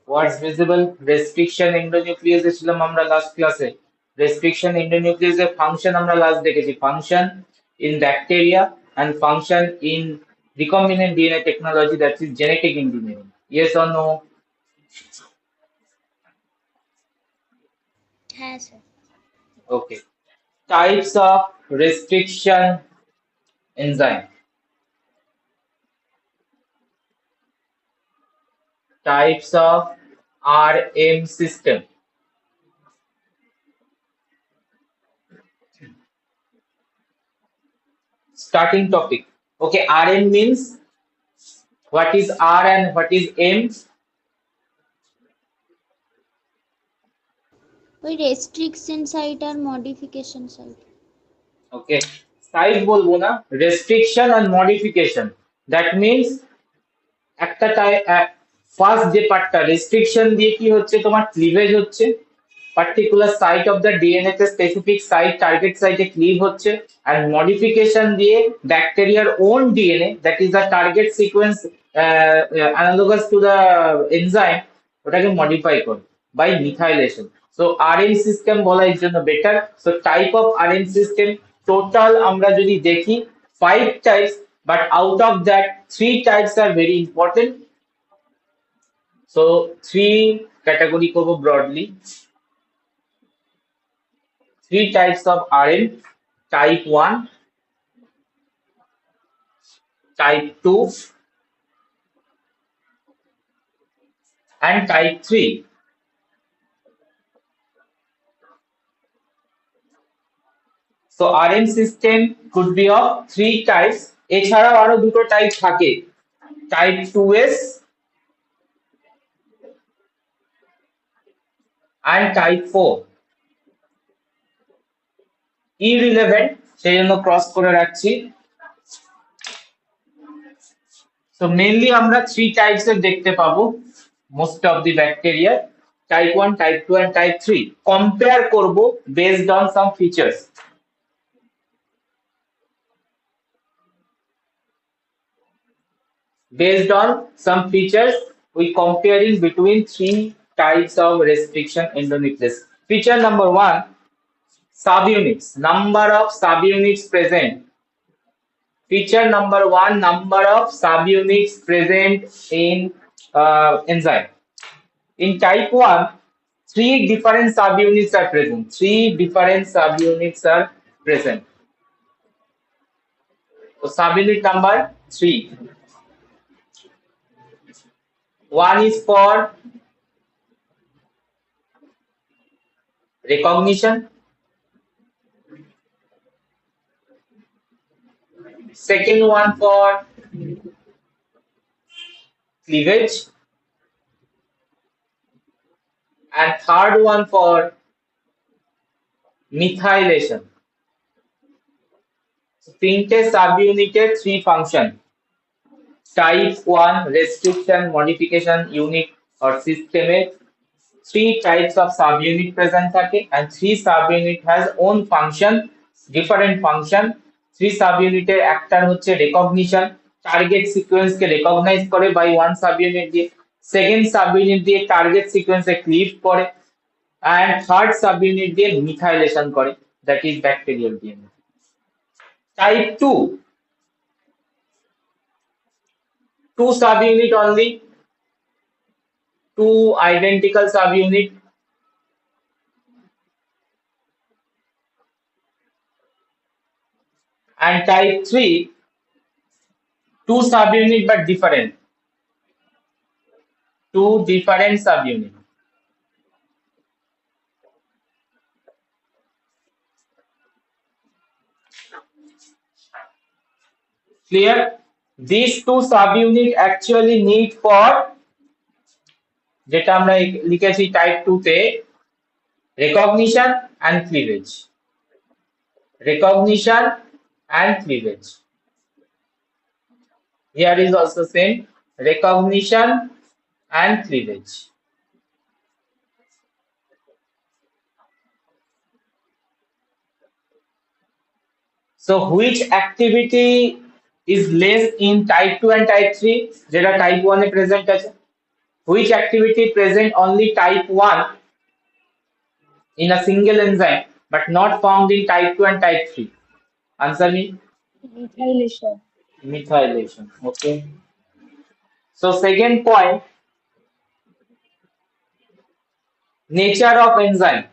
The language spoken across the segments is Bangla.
What's visible? Restriction endonuclease এ ছিলাম আমরা লাস্ট ক্লাসে। Restriction endonuclease এর ফাংশন আমরা লাস্ট দেখেছি। Function in bacteria and function in recombinant DNA technology, that is genetic engineering. Yes or no? হ্যাঁ sir. Okay. Types of restriction enzyme. Types of RM system. Starting topic. Okay, RM means what is R and what is M? ওই রেস্ট্রিকশন সাইট আর মডিফিকেশন সাইট। Okay, সাইজ বলবো না, restriction and modification. That means একটা ফার্স্ট যে পার্টটা রেস্ট্রিকশন দিয়ে কি হচ্ছে, তোমার ক্লিভেজ হচ্ছে, particular site of the DNA তে স্পেসিফিক সাইট টার্গেট সাইটে ক্লিভ হচ্ছে, আর মডিফিকেশন দিয়ে ব্যাকটেরিয়ার own DNA that is the target sequence analogous to the enzyme, ওটাকে মডিফাই করে by methylation. So RM system বলা এর জন্য better. So type of R system total আমরা যদি দেখি 5 types, but out of that 3 types are very important. So 3 category করব broadly. 3 types of RN: type 1, type 2 and type 3. So RN system could be of 3 types. এছাড়াও আরো দুটো টাইপ থাকে, type 2s and type 4. Irrelevant, সেই জন্য ক্রস করে রাখছি। So mainly আমরা 3 types এর দেখতে পাবো most of the bacteria: type 1, type 2 and type 3. Compare করব based on some features. Based on some features, we comparing between 3 types of restriction endonuclease. Feature number 1: subunits, number of subunits present. Feature number 1: number of subunits present in enzyme. In type 1, 3 different subunits are present. 3 different subunits are present. So subunit number 3. One is for recognition. Second one for cleavage. And third one for methylation. So, 3টে সাবইউনিটের 3 function: type 1 restriction modification unit or system A 3 types of subunit present থাকে, and 3 subunit has own function, different function. 3 subunit এর একটার হচ্ছে recognition, target sequence কে recognize করে by one subunit দিয়ে, second subunit দিয়ে target sequence এ cleave করে, and third subunit দিয়ে methylation করে, that is bacterial DNA. Type 2, 2 subunit only, 2 identical subunit. And type 3, 2 subunit but different, 2 different subunit. Clear? These 2 subunit actually need for, যেটা আমরা লিখেছি টাইপ 2 তে, recognition and cleavage. Recognition and cleavage. Here is also same, recognition and cleavage. So which activity is less in type 2 and type 3, যেটা type 1 এ present আছে? which activity present only type 1 in a single enzyme but not found in type 2 and type 3? Answer me. Methylation. Methylation. Okay. So second point, nature of enzyme.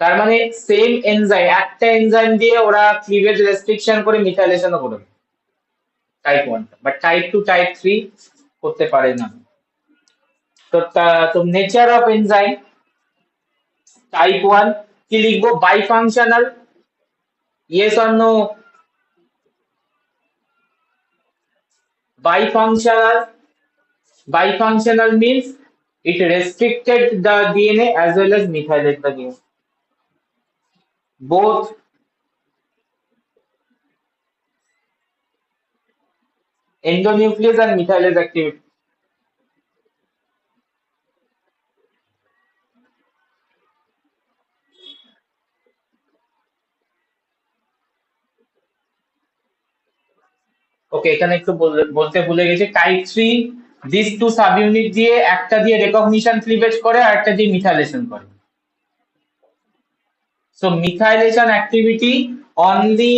তার মানে সেম এনজাইম, একটা এনজাইম দিয়ে ওরা ক্লিভেজ রেস্ট্রিকশন করে মিথাইলেশনও করে টাইপ 1, বাট টাইপ 2 টাইপ 3 করতে পারে না। তো নেচার অফ এনজাইম টাইপ 1 কি লিখবো? Bifunctional, yes or no? Bifunctional. Bifunctional means it restricted the DNA as well as methylated the DNA. Both endonuclease and methylase activity. Okay, এখানে একটু বলতে ভুলে গেছি, type 3 this two subunit দিয়ে একটা দিয়ে রেকগনিশন ক্লিভেজ করে আর একটা দিয়ে মিথাইলেশন করে। So methylation activity only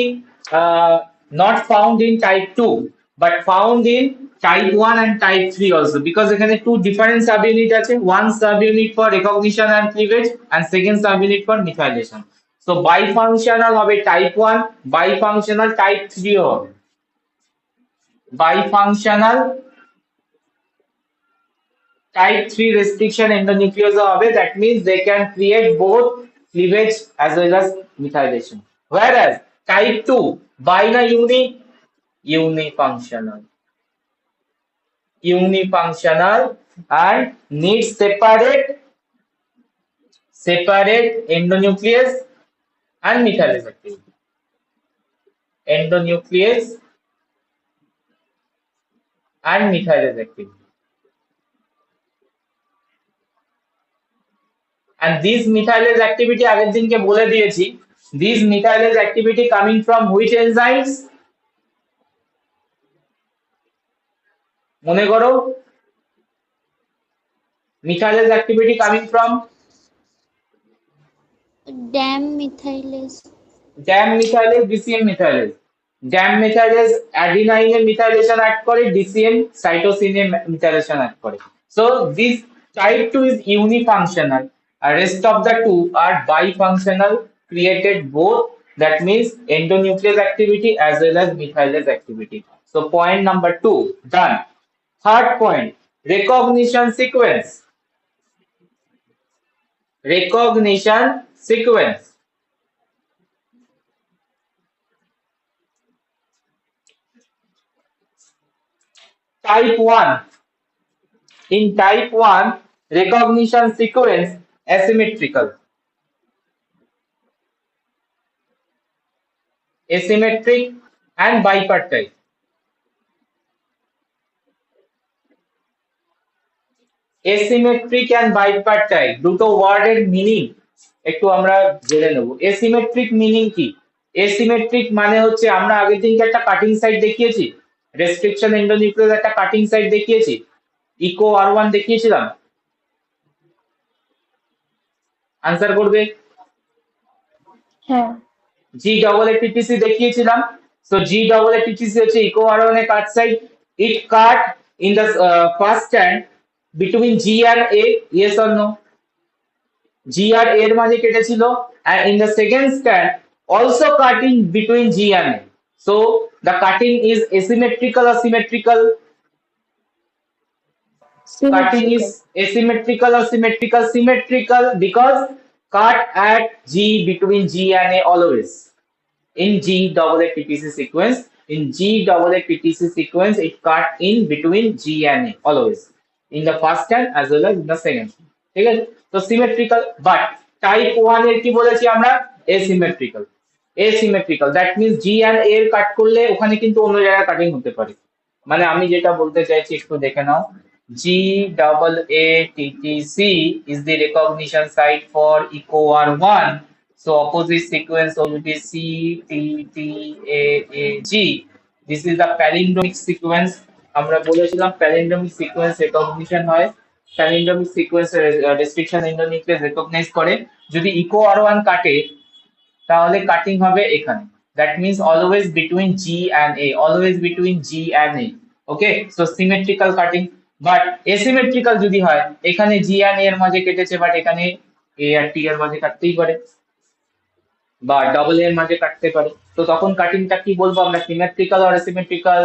not found in type 2 but found in type 1 and type 3 also, because এখানে two different subunit আছে, one subunit for recognition and cleavage and second subunit for methylation. So bifunctional হবে type 1, bifunctional type 3 হবে। Bifunctional type 3 restriction endonuclease হবে, that means they can create both cleavage as well as methylation. Whereas type 2 bi na unifunctional and needs separate endonuclease and methylase activity. Endonuclease and methylase activity. And this methylase activity আগের দিনকে বলে দিয়েছি, this methylase activity coming from which enzymes? মনে করো, methylase activity coming from DAM methylase. DAM methylase, DCM methylase. DAM methylase adenine এর methylation act করে, DCM cytosine এর methylation act করে। So this type 2 is unifunctional, and rest of the two are bifunctional, created both, that means endonuclease activity as well as methylase activity. So point number 2 done. Third point, recognition sequence. Recognition sequence. Type 1. In type 1, recognition sequence asymmetrical. Asymmetric and bipartite. Asymmetric and bipartite দুটো ওয়ার্ডের মিনিং একটু আমরা জেনে নেব। Asymmetric মিনিং কি? Asymmetric মানে হচ্ছে, আমরা আগের দিনকে একটা কাটিং সাইট দেখিয়েছি, রেস্ট্রিকশন এন্ডোনিউক্লিয়াস একটা কাটিং সাইট দেখিয়েছি, ইকো R1 দেখিয়েছিলাম। আনসার করবে। হ্যাঁ। GAATTC দেখিয়েছিলাম। So GAATTC হচ্ছে ইকো R1 এর কাট site. It cut in the first strand between G and A, yes or no? G আর A এর মাঝে কেটেছিল, and in the second strand also cutting between G and A. So the cutting is asymmetrical or symmetrical? Cutting is asymmetrical or symmetrical? Symmetrical, because cut at G between G and A always. In GAATTC sequence, it cut in between G and A always, in the first strand as well as in the second. ঠিক আছে? তো সিমেট্রিক্যাল, বাট টাইপ 1 এর কি বলেছি আমরা? asymmetrical. Asymmetrical, that means G and A এর কাট করলে ওখানে কিন্তু অন্য জায়গায় কাটিং হতে পারে। মানে আমি যেটা বলতে চাইছি একটু দেখে নাও, GAATTC is the recognition site for echo R1. So opposite sequence will be CTTAAG, this is the palindromic sequence. আমরা বলেছিলাম প্যালিন্ড্রোমিক সিকোয়েন্স রেকগনিশন হয়। Palindromic sequence restriction endonuclease recognise করে। যদি ইকো আর ওয়ান কাটে তাহলে কাটিং হবে এখানে। That means always between G and A, always between G and A. Okay, so symmetrical cutting. But asymmetrical যদি হয়, এখানে জি অ্যান্ড এ এর মাঝে কেটেছে, বাট এখানে এ আর টি এর মাঝে কাটতেই পারে, বা ডবল এর মাঝে কাটতে পারে। তো তখন কাটিংটা কি বলবো আমরা, সিমেট্রিক্যাল আর এসিমেট্রিক্যাল?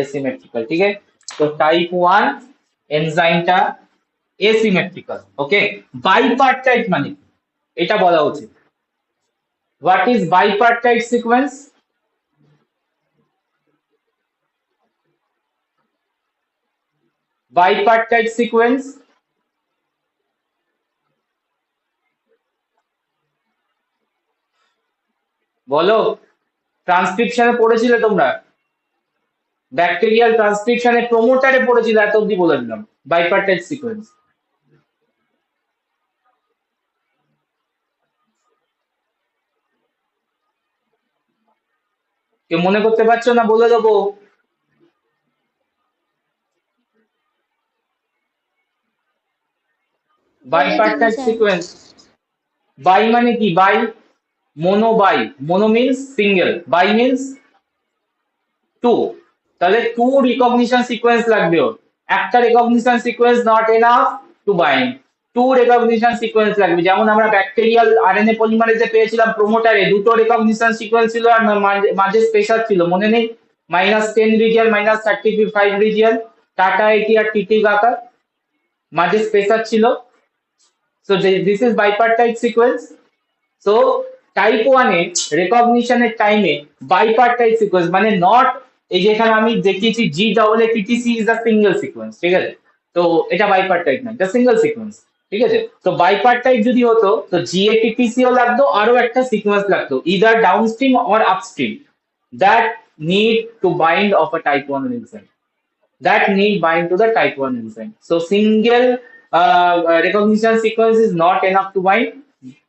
এসিমেট্রিক্যাল, ঠিক আছে। তো টাইপ 1 এনজাইমটা এসিমেট্রিক্যাল। ওকে, বাইপার্টাইট মানে কি? এটা বলা উচিত। What is bipartite sequence? Bipartite sequence বলো। ট্রান্সক্রিপশনে পড়েছিলে তোমরা? ব্যাকটেরিয়াল ট্রান্সক্রিপশনে প্রোমোটারে পড়েছিল, এত অব্দি বলে দিলাম। বাইপার্টাইট সিকোয়েন্স কেউ মনে করতে পারছো না? বলে দেবো। বলে দিন বাইপার্টাইট স্যার। সিকোয়েন্স। বাই মানে কি? Bi, mono bi. Mono means single, bi means two. তাহলে টু রিকগনিশন সিকোয়েন্স লাগবে ওর। একটা recognition sequence not enough to bind, two recognition sequence লাগবে। যেমন আমরা ব্যাকটেরিয়াল আরএনএ পলিমারেজে পেয়েছিলাম প্রোমোটারে দুটো রিকগনিশন সিকোয়েন্স ছিল, আর মাঝে স্পেশাল ছিল, মনে নেই? -10 রিজিয়ন, -35 রিজিয়ন, টাটা এটি আর টিটি গাকার, মাঝে স্পেশাল ছিল। So this is bipartite sequence. So type 1 এ রেকগনিশনের টাইমে বাইপার্টাইট সিকোয়েন্স মানে নট, এই যে এখানে আমি দেখিয়েছি G double A TTC is a single sequence, ঠিক আছে? তো এটা বাইপার্টাইট না, এটা সিঙ্গেল সিকোয়েন্স, ঠিক আছে? তো বাইপার্টাইট যদি হতো তো জি এ টিটিসি ও লাগতো, আরো একটা সিকোয়েন্স লাগতো either downstream or upstream that need to bind of a type 1 enzyme, that need bind to the type 1 enzyme. So single recognition sequence is not enough to bind.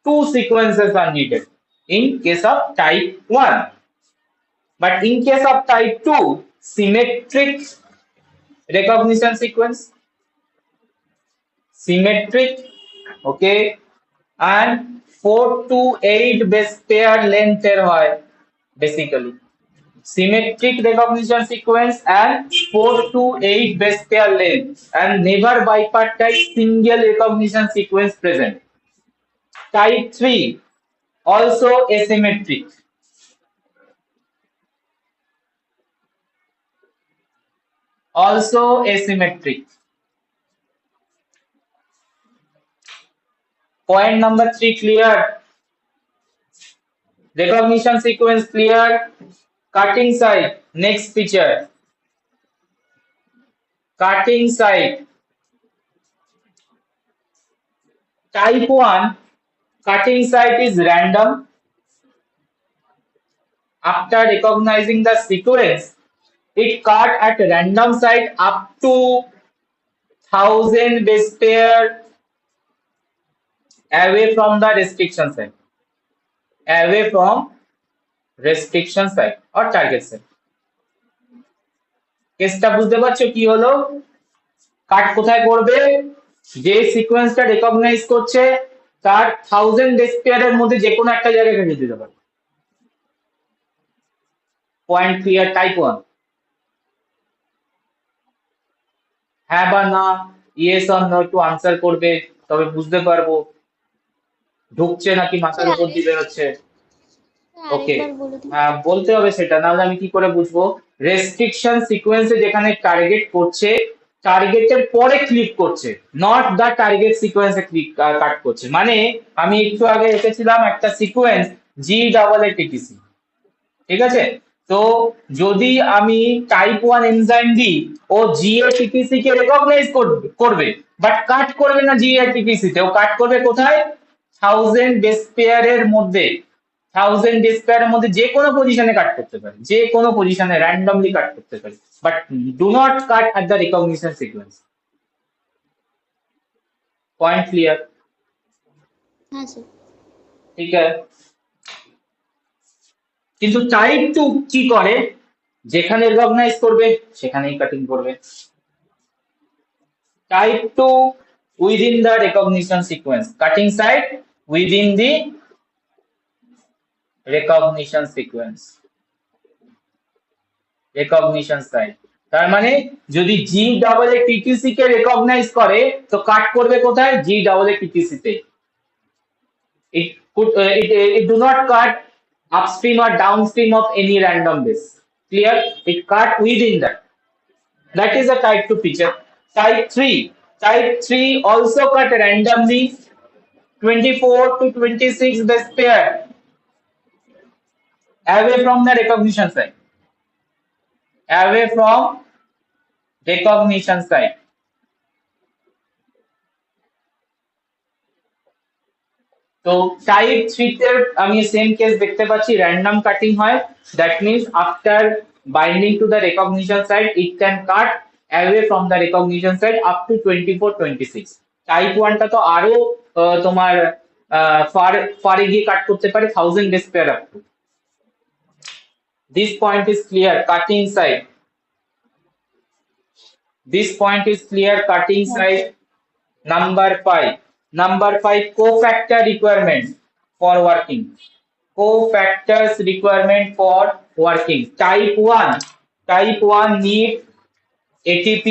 Two sequences are needed in case of type 1. But in case of type 2, symmetric recognition sequence, symmetric, okay, and 4 to 8 base pair length এর হয় basically. Symmetric recognition sequence and 4 to 8 base pair length and never bipartite single recognition sequence present. Type 3 also asymmetric, also asymmetric. Point number 3 clear. Recognition sequence clear. Cutting site, next feature. Cutting site. Type 1 cutting site is random. After recognizing the sequence, it cut at random site up to 1000 base pair away from the restriction site, away from restriction site or target site. কেসটা বুঝতে পারছো কি হলো? কাট কোথায় করবে? যে সিকোয়েন্সটা রেকগনাইজ করছে তার 1000 বেস পেয়ারের মধ্যে যে কোনো একটা জায়গায় কেটে দিতে পারে। Point clear? টাইপ 1। হ্যাঁ বা না, ইয়েস অর নো একটু আনসার করবে, তবে বুঝতে পারবো ঢুকছে নাকি মাথার স্যার উপর দিয়ে বেরোচ্ছে। ওকে, আরেকবার বলে দিন। বলতে হবে সেটা, নাহলে আমি কি করে বুঝবো? রেস্ট্রিকশন সিকোয়েন্সে যেখানে টার্গেট করছে, টার্গেটের পরে ক্লিক করছে, নট দা টার্গেট সিকোয়েন্সে ক্লিক কাট করছে। মানে আমি একটু আগে এসেছিলাম একটা sequence G double A TTC, ঠিক আছে? তো যদি আমি টাইপ 1 এনজাইম দিই, ও জি এ টিটিসি কে রেকগনাইজ করবে, বাট কাট করবে না জি এ টিটিসি তে, ও কাট করবে কোথায়? 1000 বেস পেয়ারের মধ্যে। 1000 বেস পেয়ারের মধ্যে যে কোনো পজিশনে কাট করতে পারে, যে কোনো পজিশনে র্যান্ডমলি কাট করতে পারে, but do not cut at the recognition sequence. Point clear? হ্যাঁ স্যার। ঠিক আছে। কিন্তু টাইপ 2 কি করে? যেখানে রিকগনাইজ করবে সেখানেই কাটিং করবে। Type 2 within the recognition sequence, cutting site within the recognition sequence, recognition site. তার মানে যদি জি ডাবল এ টিটিসি কে রেকগনাইজ করে তো কাট করবে কোথায়? জি ডাবল এ টিটিসি তে। It do not cut upstream or downstream of any random base. Clear? It cut within that. That is a type 2 feature. Type 3. Type 3 also cut randomly 24 to 26 base pair away from the recognition side. Away from recognition side. তো টাইপ 3 তে আমি সেম কেস দেখতে পাচ্ছি, র্যান্ডম কাটিং হয়। That means after binding to the recognition side it can cut away from the recognition side up to 24 26। Type 1 টা তো আরো তোমার ফারে গিয়ে কাট করতে পারে 1000 base pair up to. This point is clear, cutting side. This point is clear, cutting side. Number 5. Number 5, cofactor requirement for working. Cofactors requirement for working. Type 1. Type 1 need ATP.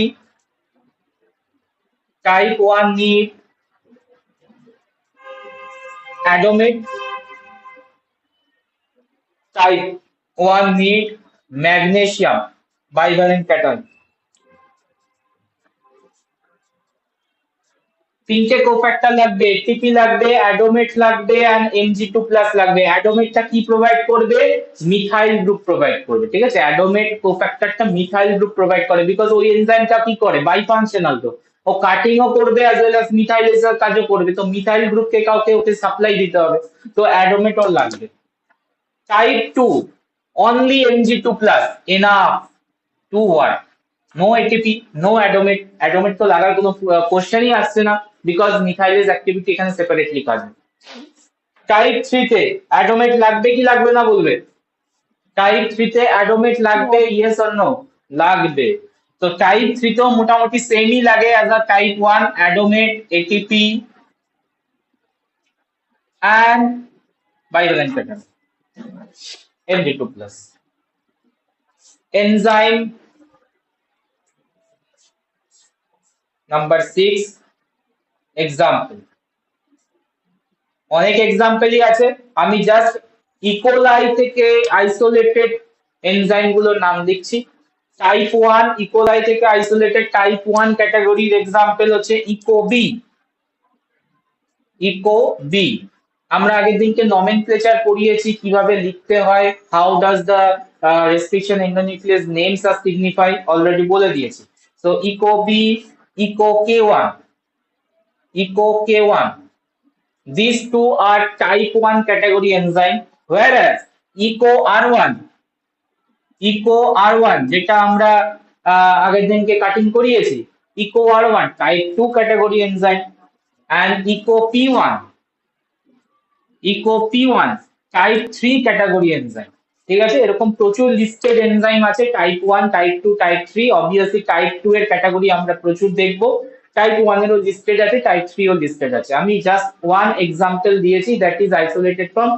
Type 1 need adomate. Type 1 need magnesium bivalent cation. তিনটে কোফ্যাক্টর লাগবে, এটিপি লাগবে, অ্যাডোমেট লাগবে এন্ড Mg2+ লাগবে। অ্যাডোমেটটা কি প্রোভাইড করবে? মিথাইল গ্রুপ প্রোভাইড করবে। ঠিক আছে, অ্যাডোমেট কোফ্যাক্টরটা মিথাইল গ্রুপ প্রোভাইড করে, বিকজ ওই এনজাইমটা কি করে, বাই ফাংশনাল। তো ও কাটিংও করবে অ্যাজ ওয়েল অ্যাজ মিথাইলেশন কাজও করবে। তো মিথাইল গ্রুপকে কাউকে ওকে সাপ্লাই দিতে হবে, তো অ্যাডোমেটও লাগবে। Type 2 only Mg2+, enough to work. No ATP, no AdoMet. AdoMet তো লাগার কোনো কোশ্চেনই আসছে না, বিকজ মিথাইলেজ অ্যাক্টিভিটি এখানে সেপারেটলি কাজ। টাইপ 3 তে অ্যাডোমেট লাগবে কি লাগবে না বলবে? টাইপ 3 তে অ্যাডোমেট লাগবে, ইয়েস অর নো? লাগবে। তো টাইপ 3 তেও মোটামুটি সেমই লাগে as a type 1, AdoMet, ATP and bivalent pattern Mg2+। enzyme number 6, example। অনেক এক্সাম্পলই আছে, আমি জাস্ট ইকোলাই থেকে আইসোলেটেড এনজাইম গুলোর নাম দিচ্ছি। টাইপ 1 ইকোলাই থেকে আইসোলেটেড টাইপ 1 ক্যাটাগরির এক্সাম্পল হচ্ছে ইকোবি। ইকোবি আমরা আগের দিনকে নমেনক্লেচার পড়িয়েছি, কিভাবে লিখতে হয়, how does the restriction endonuclease names are signify, already বলে দিয়েছি। সো ইকোবি, ইকো কে1, ইকো কে1, these two are type 1 category enzyme, whereas eco r1, eco r1 যেটা আমরা আগের দিনকে কাটিং করিয়েছি, eco r1 type 2 category enzyme, and eco p1, eco p1 type 3 category enzyme। ঠিক আছে, এরকম প্রচুর লিস্টেড এনজাইম আছে, type 1, type 2, type 3। Obviously type 2 এর ক্যাটাগরি আমরা প্রচুর দেখব, টাইপ 1 এরও লিস্টেড আছে, টাইপ 3 ও লিস্টেড আছে। আমি জাস্ট ওয়ান এক্সাম্পল দিয়েছি, that is isolated from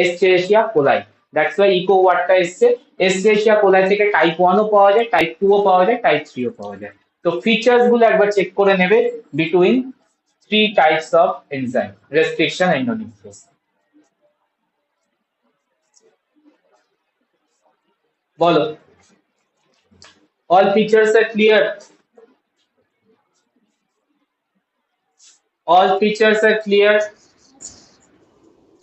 Escherichia coli. That's why Eco ওয়ার্ডটা এসছে। এস্টেরিশিয়া কোলাই থেকে টাইপ 1 ও পাওয়া যায়, টাইপ 2 ও পাওয়া যায়, টাইপ 3 ও পাওয়া যায়। তো ফিচার্স গুলো একবার চেক করে নেবে between 3 types of enzyme restriction endonuclease. বলো, all features are clear? All features are clear?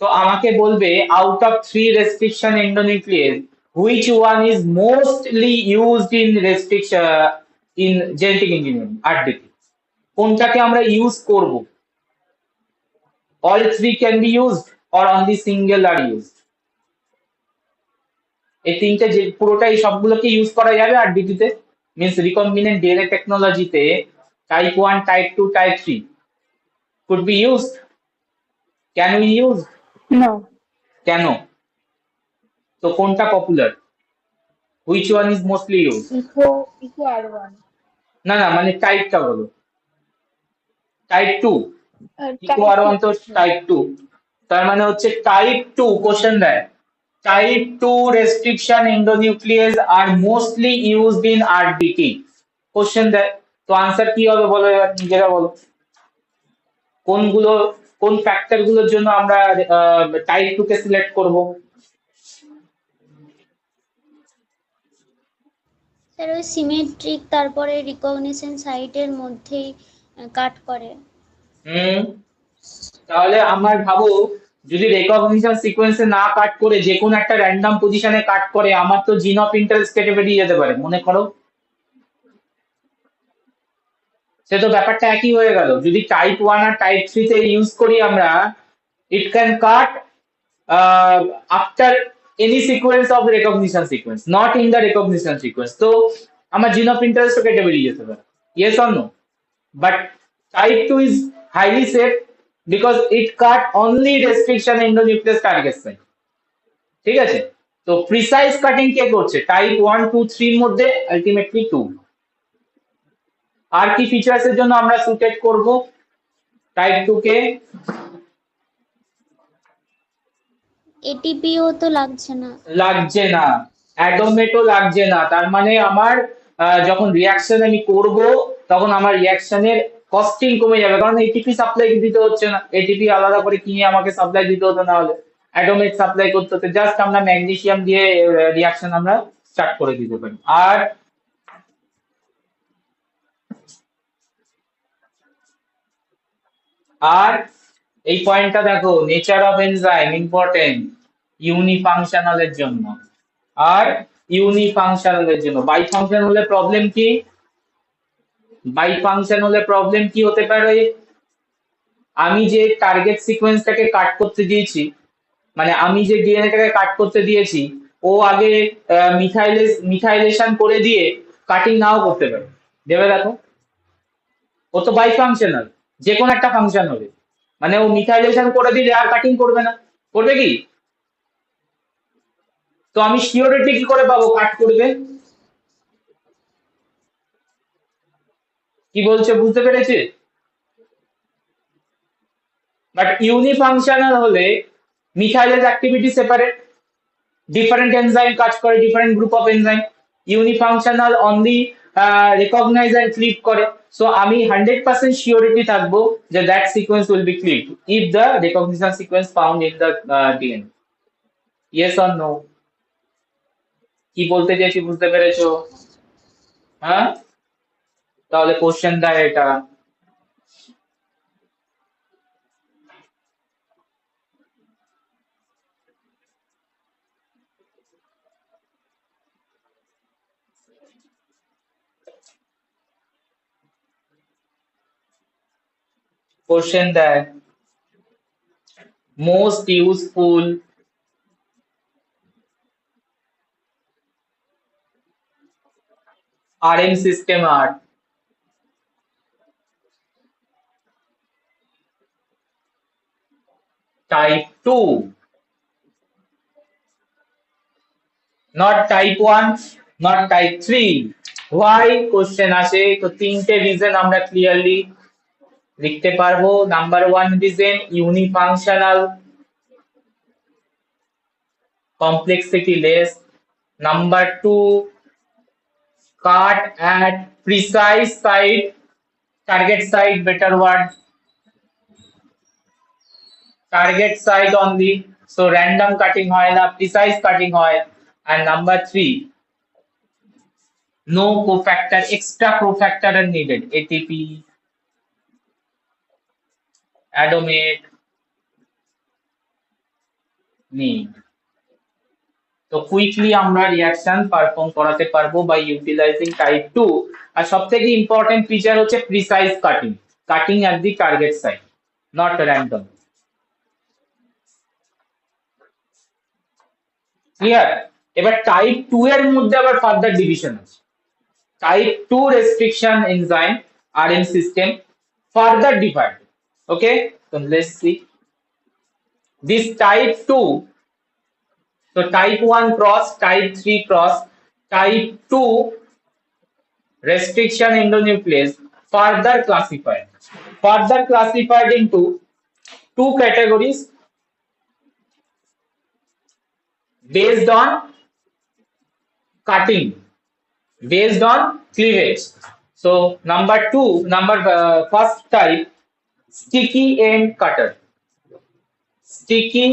তো আমাকে বলবে out of 3 restriction endonuclease which one is mostly used in restriction in genetic engineering RDT? কোনটাকে আমরা ইউজ করব? all three can be used or only single are used? এই তিনটে যে পুরোটাই সবগুলোকে ইউজ করা যাবে RDT তে, মিন্স রিকম্বিনেন্ট ডিএনএ টেকনোলজিতে type 1, type 2, type 3 could be used? Can we use? No. কেন? তো কোনটা popular? Which one is mostly use? Eco R1 না না, মানে টাইপটা বলো। Type two. ইকো টাইপ আর টু। ওয়ান তো টাইপ টু, তার মানে হচ্ছে টাইপ টু কোশ্চেন দেয়, টাইপ টু রেস্ট্রিকশন এন্ডোনিউক্লিয়েজ আর mostly used in RBT, question দেয়। তো আনসার কি হবে বলো, এবার নিজেরা বলো। কোনগুলো, কোন ফ্যাক্টর গুলোর জন্য আমরা টাইপ টু কে সিলেক্ট করব? স্যার ওই সিমেট্রিক তারপরে রিকগনিশন সাইটের মধ্যেই কাট করে। হুম, তাহলে আমার ভাবো, যদি রেকগনিশন সিকোয়েন্সে না কাট করে যে কোনো একটা র্যান্ডম পজিশনে কাট করে, আমার তো জিন অফ ইন্টারেস্ট কেটে বেরিয়ে যেতে পারে, মনে করো। সে তো ব্যাপারটা একই হয়ে গেল। যদি টাইপ ওয়ান আর টাইপ থ্রি তে ইউজ করি আমরা, it can cut after any sequence of recognition sequence, not in the recognition sequence. তো আমার জিন অফ ইন্টারেস্ট কেটে বেরিয়ে যেতে পারে, yes or no? But type 2 is highly safe because it cut only restriction endonuclease target site. ঠিক আছে? তো প্রিসাইজ কাটিং কে করছে? টাইপ 1 2 3 এর মধ্যে আলটিমেটলি 2। আর কি ফিচার্স এর জন্য আমরা সুটেড করব টাইপ 2 কে? এটিপিও তো লাগছে না। লাগছে না, অ্যাডোমেটও লাগছে না। তার মানে আমার যখন রিয়াকশন আমি করব, তখন আমার রিয়াকশনের কস্টিং কমে যাবে, কারণ এটিপি সাপ্লাই দিতে হচ্ছে না, এটিপি আলাদা করে কিনে আমাকে সাপ্লাই দিতে হতো, না হলে অ্যাডোমেট সাপ্লাই করতে হতো। জাস্ট আমরা ম্যাগনেসিয়াম দিয়ে রিয়াকশন আমরা স্টার্ট করে দিতে পারি। আর আর এই পয়েন্টটা দেখো, নেচার অফ এনজাইম ইম্পর্টেন্ট ইউনিফাংশনাল এর জন্য। আর ইউনিফাংশনাল এর জন্য বাই ফাংশন হলে প্রবলেম কি? বাই ফাংশন হলে প্রবলেম কি হতে পারে? আমি যে টার্গেট সিকোয়েন্সটাকে কাট করতে দিয়েছি, মানে আমি যে ডিএনএটাকে কাট করতে দিয়েছি, ও আগে মিথাইলেশন করে দিয়ে কাটিং নাও করতে পারে। ভেবে দেখো, ও তো বাই ফাংশনাল, যে কোনো একটা ফাংশন হবে, মানে ও মিথাইলেশন করে দিলে আর কাটিং করবে না, করবে কি? তো আমি সিওরিটি কি করে পাবো কাট করবে? কি বলছে, বুঝতে পেরেছে? বাট ইউনিফাংশনাল হলে methylase activity separate, different enzyme কাজ করে, different group of enzyme. Unifunctional only recognize and clip করে। সো আমি 100% সিওরিটি থাকবো যে that sequence will be clipped if the recognition sequence found in the DNA. Yes or no? কি বলতে চেয়েছি বুঝতে পেরেছো? হ্যাঁ, তাহলে কোশ্চেন দেয় এটা। কোশ্চেন দেয় most useful RM system are type 2, not type 1, not type 3. Why? Question আসে তো, তিনটে রিজন আমরা ক্লিয়ারলি লিখতে পারবো। Number 1 reason unifunctional, complexity less. Number 2 cut at precise site, target site, better word, target site only, so random cutting হয় না, precise cutting হয়। and number 3, no cofactor, extra cofactor are needed, ATP, adomate need। তো কুইকলি আমরা রিঅ্যাকশন পারফর্ম করাতে পারবো বাই ইউটিলাইজিং টাইপ 2। আর সবথেকে ইম্পর্টেন্ট ফিচার হচ্ছে precise cutting, cutting at the target site, not random. Clear? এবার টাইপ 2 এর মধ্যে আবার ফার্দার ডিভিশন আছে। Type 2 restriction enzyme RM system further divided. Okay, so let's see this type 2. So type 1 cross, type 3 cross. type 2 restriction endonuclease further classified into two categories based on cutting, based on cleavage. So first type, sticky end cutter, sticky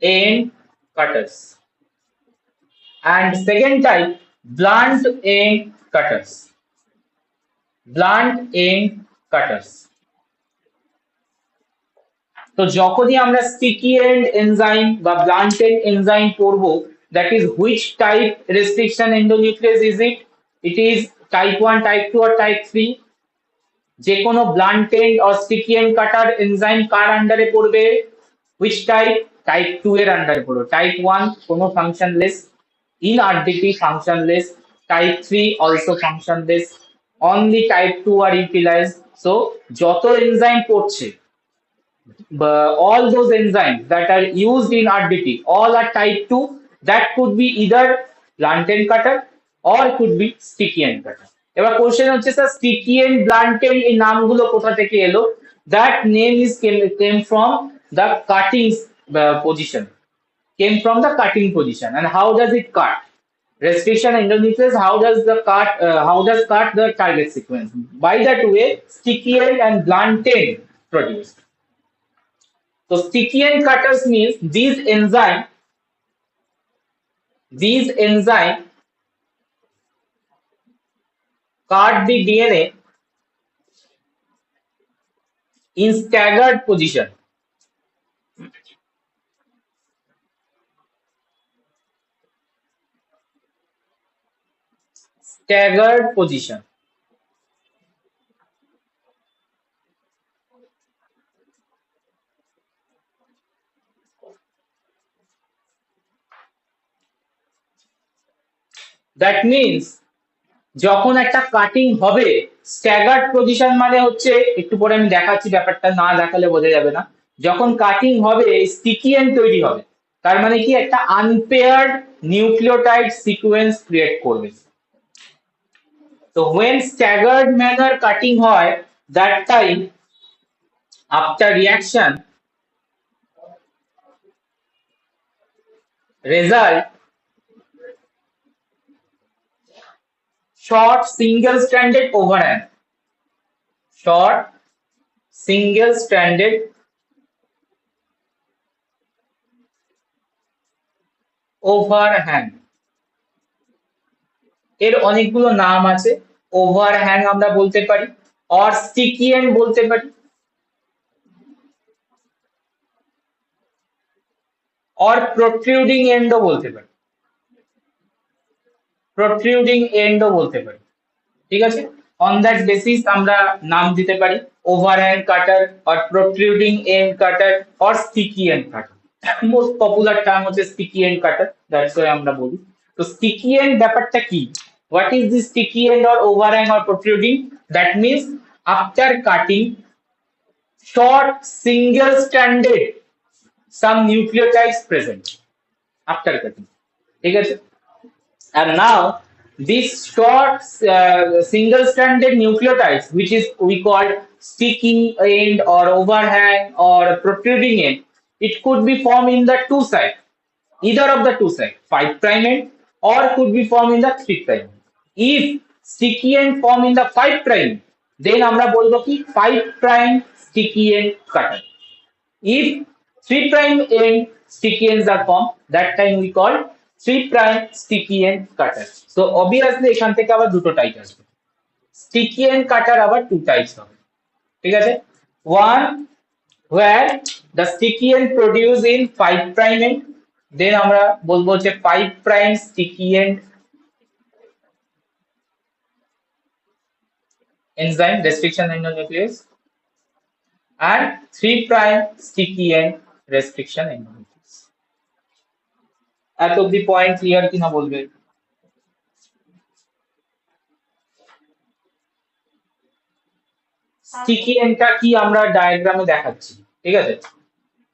end cutters, and second type, blunt end cutters, blunt end cutters. তো যখনই আমরা স্টিকি এন্ড এনজাইম বা ব্লান্ট এন্ড এনজাইম পড়ব, that is which type restriction endonuclease is it, it is type 1, type 2 or type 3। যে কোনো blunt end or sticky end cutter enzyme কার আন্ডারে পড়বে, হুইচ টাইপ, টাইপ 2 এর আন্ডারে পড়বে। টাইপ 1 কোনো ফাংশনলেস, ইনআরডিটি ফাংশনলেস, টাইপ 3 অলসো ফাংশনলেস, অনলি টাইপ 2 আর ইউটিলাইজড। সো যত এনজাইম পড়ছে, all those enzymes that are used in RDT, all are type 2. That could be either blunt end cutter or could be sticky end cutter. এবার কোশ্চেন হচ্ছে sir sticky end blunt end এই নামগুলো কোথা থেকে এলো? That name is came from the cutting position, came from the cutting position. And how does it cut? Restriction endonuclease, how does cut the target sequence? By that way, sticky end and blunt end produced. So sticky end cutters means these enzyme cut the DNA in staggered position. Staggered position. That means যখন একটা কাটিং হবে, স্ট্যাগার্ড পজিশন মানে হচ্ছে, একটু পরে আমি দেখাচ্ছি, ব্যাপারটা না দেখালে বোঝা যাবে না। যখন কাটিং হবে স্টিকি এন্ড তৈরি হবে, তার মানে কি একটা আনপেয়ার্ড নিউক্লিওটাইড সিকোয়েন্স ক্রিয়েট করবে। তো when staggered manner cutting হয়, that time after reaction result short single stranded overhang, short single stranded overhang। এর অনেকগুলো নাম আছে, ওভারহ্যাং আমরা বলতে পারি, অর স্টিকি এন্ড বলতে পারি, অর প্রোট্রুডিং এন্ডও বলতে পারি, প্রোট্রুডিং এন্ডও বলতে পারি। ঠিক আছে, অন দ্যাট বেসিস আমরা নাম দিতে পারি overhang cutter or protruding end cutter or sticky end cutter. Most popular term হচ্ছে sticky end cutter, that's why আমরা বলি। তো স্টিকি এন্ড ব্যাপারটা কি? What is the sticky end or overhang or protruding? That means after cutting, short single stranded some nucleotides present after cutting. ঠিক আছে, and now this short single stranded nucleotides, which is we call sticky end or overhang or protruding end, it could be formed in the two side, either of the two side, 5' end or could be formed in the 3'. If sticky end form in the 5', then আমরা বলবো কি 5' sticky end cutter. If 3' end sticky ends are formed, that time we call 3' sticky end cutter. So obviously এখান থেকে আবার দুটো টাইপ আসবে, sticky end cutter আবার two types হবে। ঠিক আছে, one where the sticky end produced in 5' end, then আমরা বলবো যে 5' sticky end enzyme restriction endonuclease, and 3' sticky end restriction endonuclease. এত অব্দি পয়েন্ট ক্লিয়ার কিনা বলবে? স্টিকি এন্ডটা কি আমরা ডায়াগ্রামে দেখাচ্ছি, ঠিক আছে,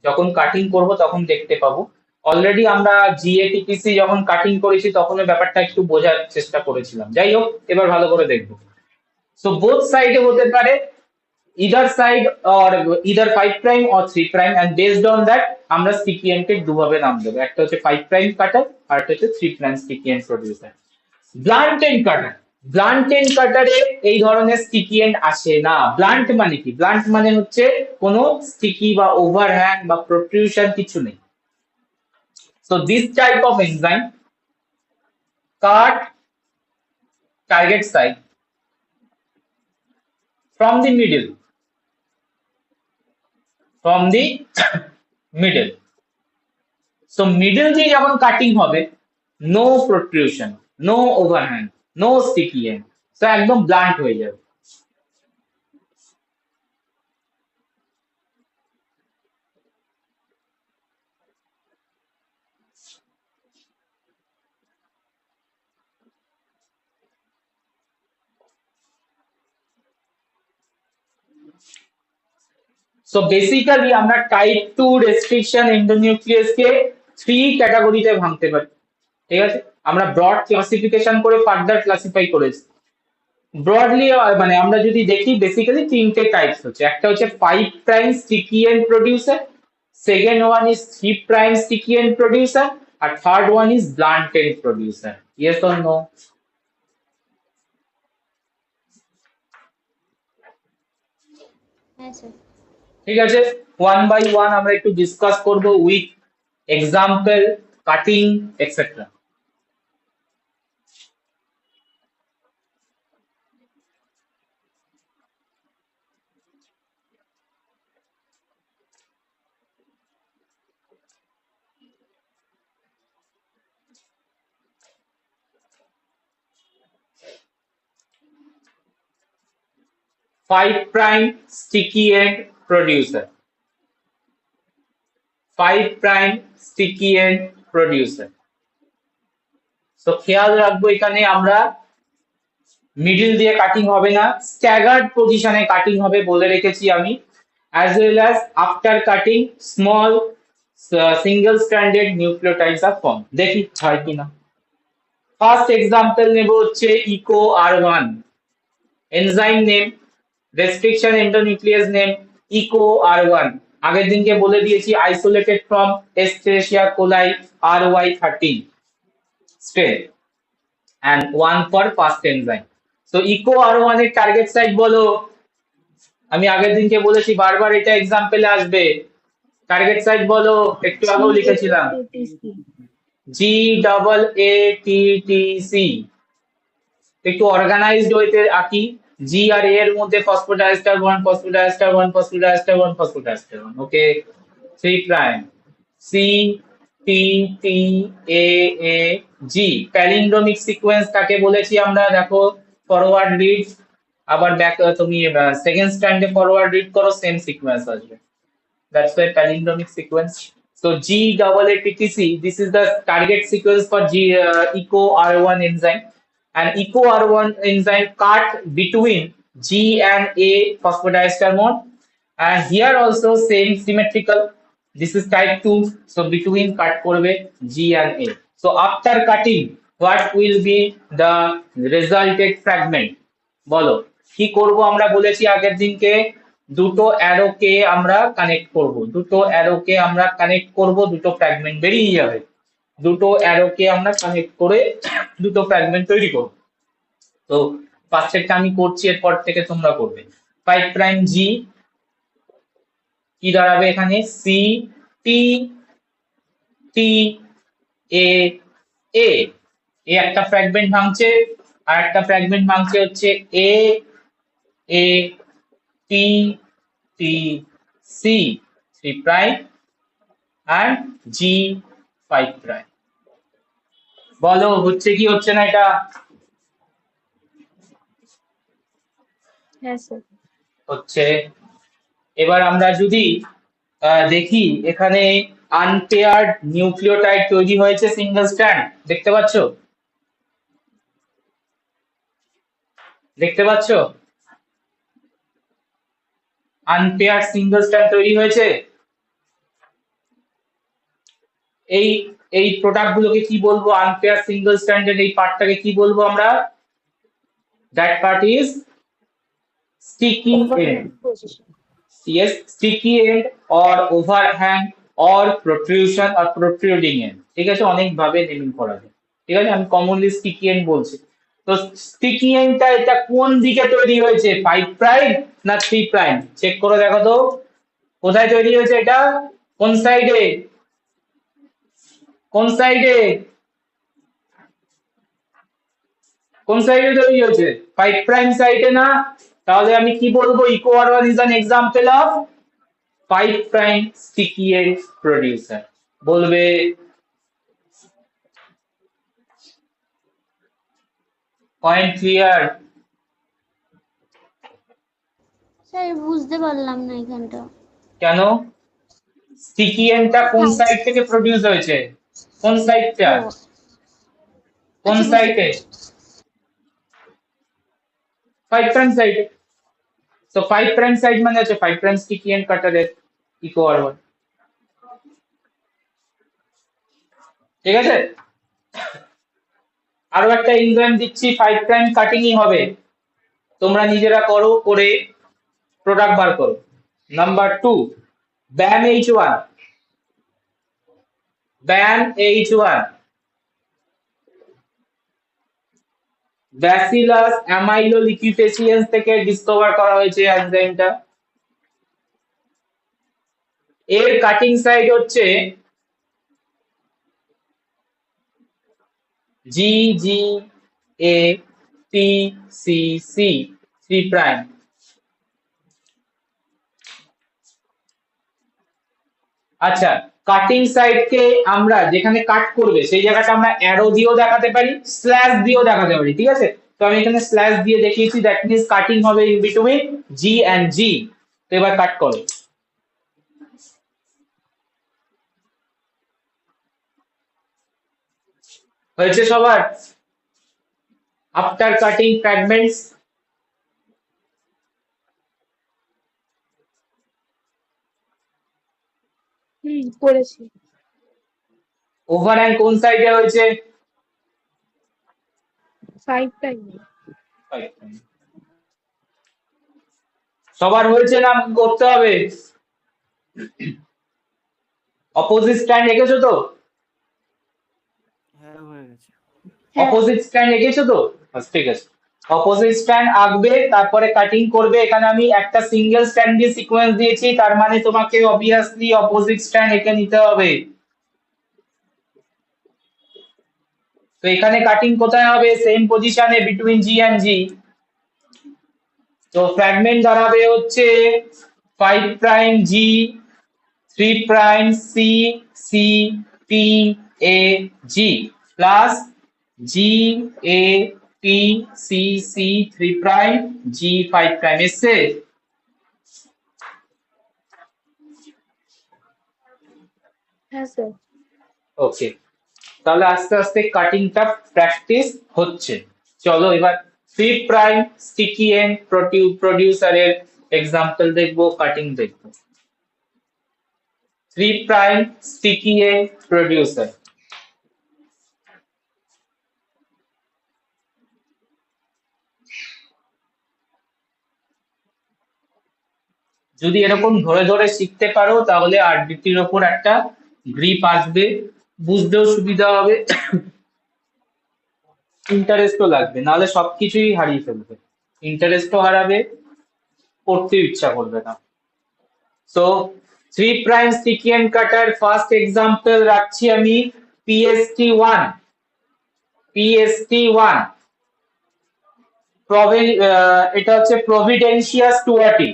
যখন কাটিং করব তখন দেখতে পাবো। অলরেডি আমরা জিএটিপিসি যখন কাটিং করেছি তখন ওই ব্যাপারটা একটু বোঝার চেষ্টা করেছিলাম। যাই হোক, এবার ভালো করে দেখবো। সো বোথ সাইডে হতে পারে either side or either 5 prime or 3 prime, and based on that আমরা sticky end কে দুভাবে নাম দেবো, একটা হচ্ছে 5 prime কাটার আর একটা হচ্ছে 3 prime sticky end producer. Blunt end cutter, blunt end কাটারে এই ধরনের স্টিকি এন্ড আসে না। ব্লান্ট মানে কি? ব্লান্ট মানে হচ্ছে কোনো স্টিকি বা ওভারহ্যাং বা প্রোট্রুশন কিছু নেই। So this type of enzyme cut target site from the middle, from the middle. So middle দিয়ে যখন কাটিং হবে, no protrusion, no overhang, no sticky end, so একদম ব্লান্ট হয়ে যাবে। সো বেসিক্যালি আমরা টাইপ 2 রেস্ট্রিকশন এন্ডোনিউক্লিয়াস কে 3 ক্যাটাগরিতে ভাঙতে পারি। ঠিক আছে, আমরা ব্রড ক্লাসিফিকেশন করে ফার্দার ক্লাসিফাই করেছি। ব্রডলি মানে আমরা যদি দেখি বেসিক্যালি তিনটে টাইপস হচ্ছে, একটা হচ্ছে 5 prime sticky end producer, second one is 3 prime sticky end producer, আর third one is blunt end producer. Yes or no? হ্যাঁ স্যার। ঠিক আছে, ওয়ান বাই ওয়ান আমরা একটু ডিসকাস করব with example, cutting etcetera. Five prime sticky end producer, 5 prime sticky end producer. তো খেয়াল রাখবো এখানে আমরা মিডল দিয়ে কাটিং হবে না, স্ট্যাগার্ড পজিশনে কাটিং হবে বলে রেখেছি আমি, as well as after cutting small single stranded nucleotides are form. দেখি হয় কিনা। ফার্স্ট এক্সাম্পল নেব হচ্ছে Eco R one, enzyme name, restriction endonuclease name Eco R one. আগের দিনকে বলে দিয়েছি isolated from Escherichia coli RY13 strain and one for first enzyme. So Eco R one এর টার্গেট সাইট বলো। আমি আগের দিনকে বলেছি বারবার এটা এক্সাম্পলে আসবে। টার্গেট সাইট বলো, একটু আগেও লিখেছিলাম GAATTC। একটু অর্গানাইজড ওয়েতে আঁকি, জি আর এ এর মধ্যে ফসফোডাইএস্টার 1, ফসফোডাইএস্টার 1, ফসফোডাইএস্টার 1, ফসফোডাইএস্টার 1। ওকে, 3 প্রাইম সি টি টি এ এ জি। প্যালিন্ড্রোমিক সিকোয়েন্স কাকে বলেছি আমরা? দেখো, ফরওয়ার্ড রিড, আবার ব্যাক, তুমি সেকেন্ড স্ট্র্যান্ডে ফরওয়ার্ড রিড করো, সেম সিকোয়েন্স আসবে। That's why palindromic sequence. So GAATTC, this is the target sequence for ECO R1 enzyme. And ECO R1 enzyme cut between G and A phosphodiester bond. And here also same symmetrical. This is type 2. So between cut korbe G and A. So after cutting, what will be the resulted fragment? বলো কি করব? আমরা বলেছি আগের দিনকে দুটো অ্যারোকে আমরা কানেক্ট করব, দুটো অ্যারোকে আমরা কানেক্ট করব, দুটো ফ্র্যাগমেন্ট বেরিয়ে যাবে। দুটো অ্যারোকে আমরা কানেক্ট করে দুটো ফ্র্যাগমেন্ট তৈরি করব। তো ফার্স্টেরটা আমি করছি, এরপর থেকে তোমরা করবে। 5 প্রাইম জি কি দাঁড়াবে এখানে? সি টি টি এ এ, একটা ফ্র্যাগমেন্ট ভাঙছে, আর একটা ফ্র্যাগমেন্ট ভাঙছে হচ্ছে A A T T C 3 prime and G 5 prime. বলো হচ্ছে কি হচ্ছে না এটা? হ্যাঁ স্যার। হচ্ছে। এবার আমরা যদি দেখি এখানে আনপেয়ার্ড নিউক্লিওটাইড তৈরি হয়েছে সিঙ্গেল স্ট্র্যান্ড, দেখতে পাচ্ছো? দেখতে পাচ্ছো আনপেয়ার্ড সিঙ্গেল স্ট্র্যান্ড তৈরি হয়েছে। এই এই প্রোডাক্ট গুলোকে কি বলবো, আনপেয়ার সিঙ্গেল স্ট্যান্ডার্ড এই পার্টটাকে কি বলবো আমরা, that part is sticky end. Overhand position. Yes, sticky end or overhang or protrusion or protruding end, ঠিক আছে, অনেক ভাবে নেমিং করা যায়, ঠিক আছে, আমি কমনলি স্টিকি এন্ড বলছি। তো স্টিকি এন্ডটা এটা কোন দিকে তৈরি হয়েছে, 5 প্রাইম না 3 প্রাইম, চেক করে দেখো তো কোথায় তৈরি হয়েছে এটা, কোন সাইডে, কোন সাইডে, কোন সাইডে তৈরি হয়েছে, 5 প্রাইম সাইডে না, তাহলে আমি কি বলবো, Eco R one is an example of 5 prime sticky end producer, বলবে পয়েন্ট ক্লিয়ার? স্যার বুঝতে পারলাম না এখানটা। কেন, স্টিকি এন্ডটা কোন সাইড থেকে প্রডিউস হয়েছে, কোন সাইডটা, ও কোন আচ্ছা, বুঝতে সাইডে, পেরেছি। 5 প্রাইম সাইডে। তো 5 প্রাইম সাইড মানে হচ্ছে 5 প্রাইম স্টিকি এন্ড কাটারের ইকো আর1, ঠিক আছে। আরো একটা এনজাইম দিচ্ছি, 5 প্রাইম কাটিংই হবে, তোমরা নিজেরা করো, করে প্রোডাক্ট বার করো। নাম্বার 2, ব্যাম H1, ব্যাম H1, ব্যাসিলাস অ্যামাইলোলিকিউটেসিয়েন্স থেকে ডিসকভার করা হয়েছে এনজাইমটা। এর কাটিং সাইড হচ্ছে জি জি এ টি সি সি 3 প্রাইম। আচ্ছা, কাটিং সাইডকে আমরা যেখানে কাট করবে সেই জায়গাটা আমরা অ্যারো দিয়েও দেখাতে পারি, স্ল্যাশ দিয়েও দেখাতে পারি, ঠিক আছে। তো আমি এখানে স্ল্যাশ দিয়ে দেখিয়েছি, দ্যাট মিন্স কাটিং হবে ইন বিটুইন জি এন্ড জি। তো এবার কাট করো, হয়েছে সবার? আফটার কাটিং ফ্র্যাগমেন্টস, করেছি। ওভারহ্যাং কোন সাইডে হয়েছে, 5 টাইম। সবার হয়েছে না, করতে হবে। অপোজিট স্ট্যান্ড এঁকেছো তো, হ্যাঁ হয়ে গেছে। হ্যাঁ। অপোজিট স্ট্যান্ড এঁকেছো তো, আচ্ছা, ঠিক আছে। অপোজিট স্ট্যান্ড আঁকবে, তারপরে কাটিং করবে। এখানে আমি একটা সিঙ্গেল স্ট্যান্ড দিয়ে সিকোয়েন্স দিয়েছি, তার মানে তোমাকে অবভিয়াসলি অপোজিট স্ট্যান্ড এঁকে নিতে হবে। তো এখানে কাটিং কোথায় হবে, সেম পজিশনে বিটুইন জি এন্ড জি। তো ফ্র্যাগমেন্ট দাঁড়াবে হচ্ছে 5 prime G, 3 prime C C T A G plus G A T C C 3 prime G 5 prime এসছে। হ্যাঁ স্যার। ওকে, তাহলে আস্তে আস্তে কাটিংটা প্র্যাকটিস হচ্ছে। চলো এবার 3 প্রাইম স্টিকি এন্ড প্রডিউসারের এক্সাম্পল দেখবো, কাটিং দেখবো। 3 প্রাইম স্টিকি এন্ড প্রডিউসার, যদি এরকম ধরে ধরে শিখতে পারো তাহলে আরবিটির ওপর একটা গ্রিপ আসবে, বুঝতেও সুবিধা হবে, ইন্টারেস্টও লাগবে, নাহলে সবকিছুই হারিয়ে ফেলবে, ইন্টারেস্টও হারাবে, পড়তে ইচ্ছা করবে না। So 3 prime sticky end cutter first example রাখছি আমি PST1, PST1 এটা হচ্ছে প্রভিডেন্সিয়া স্টুয়ার্টি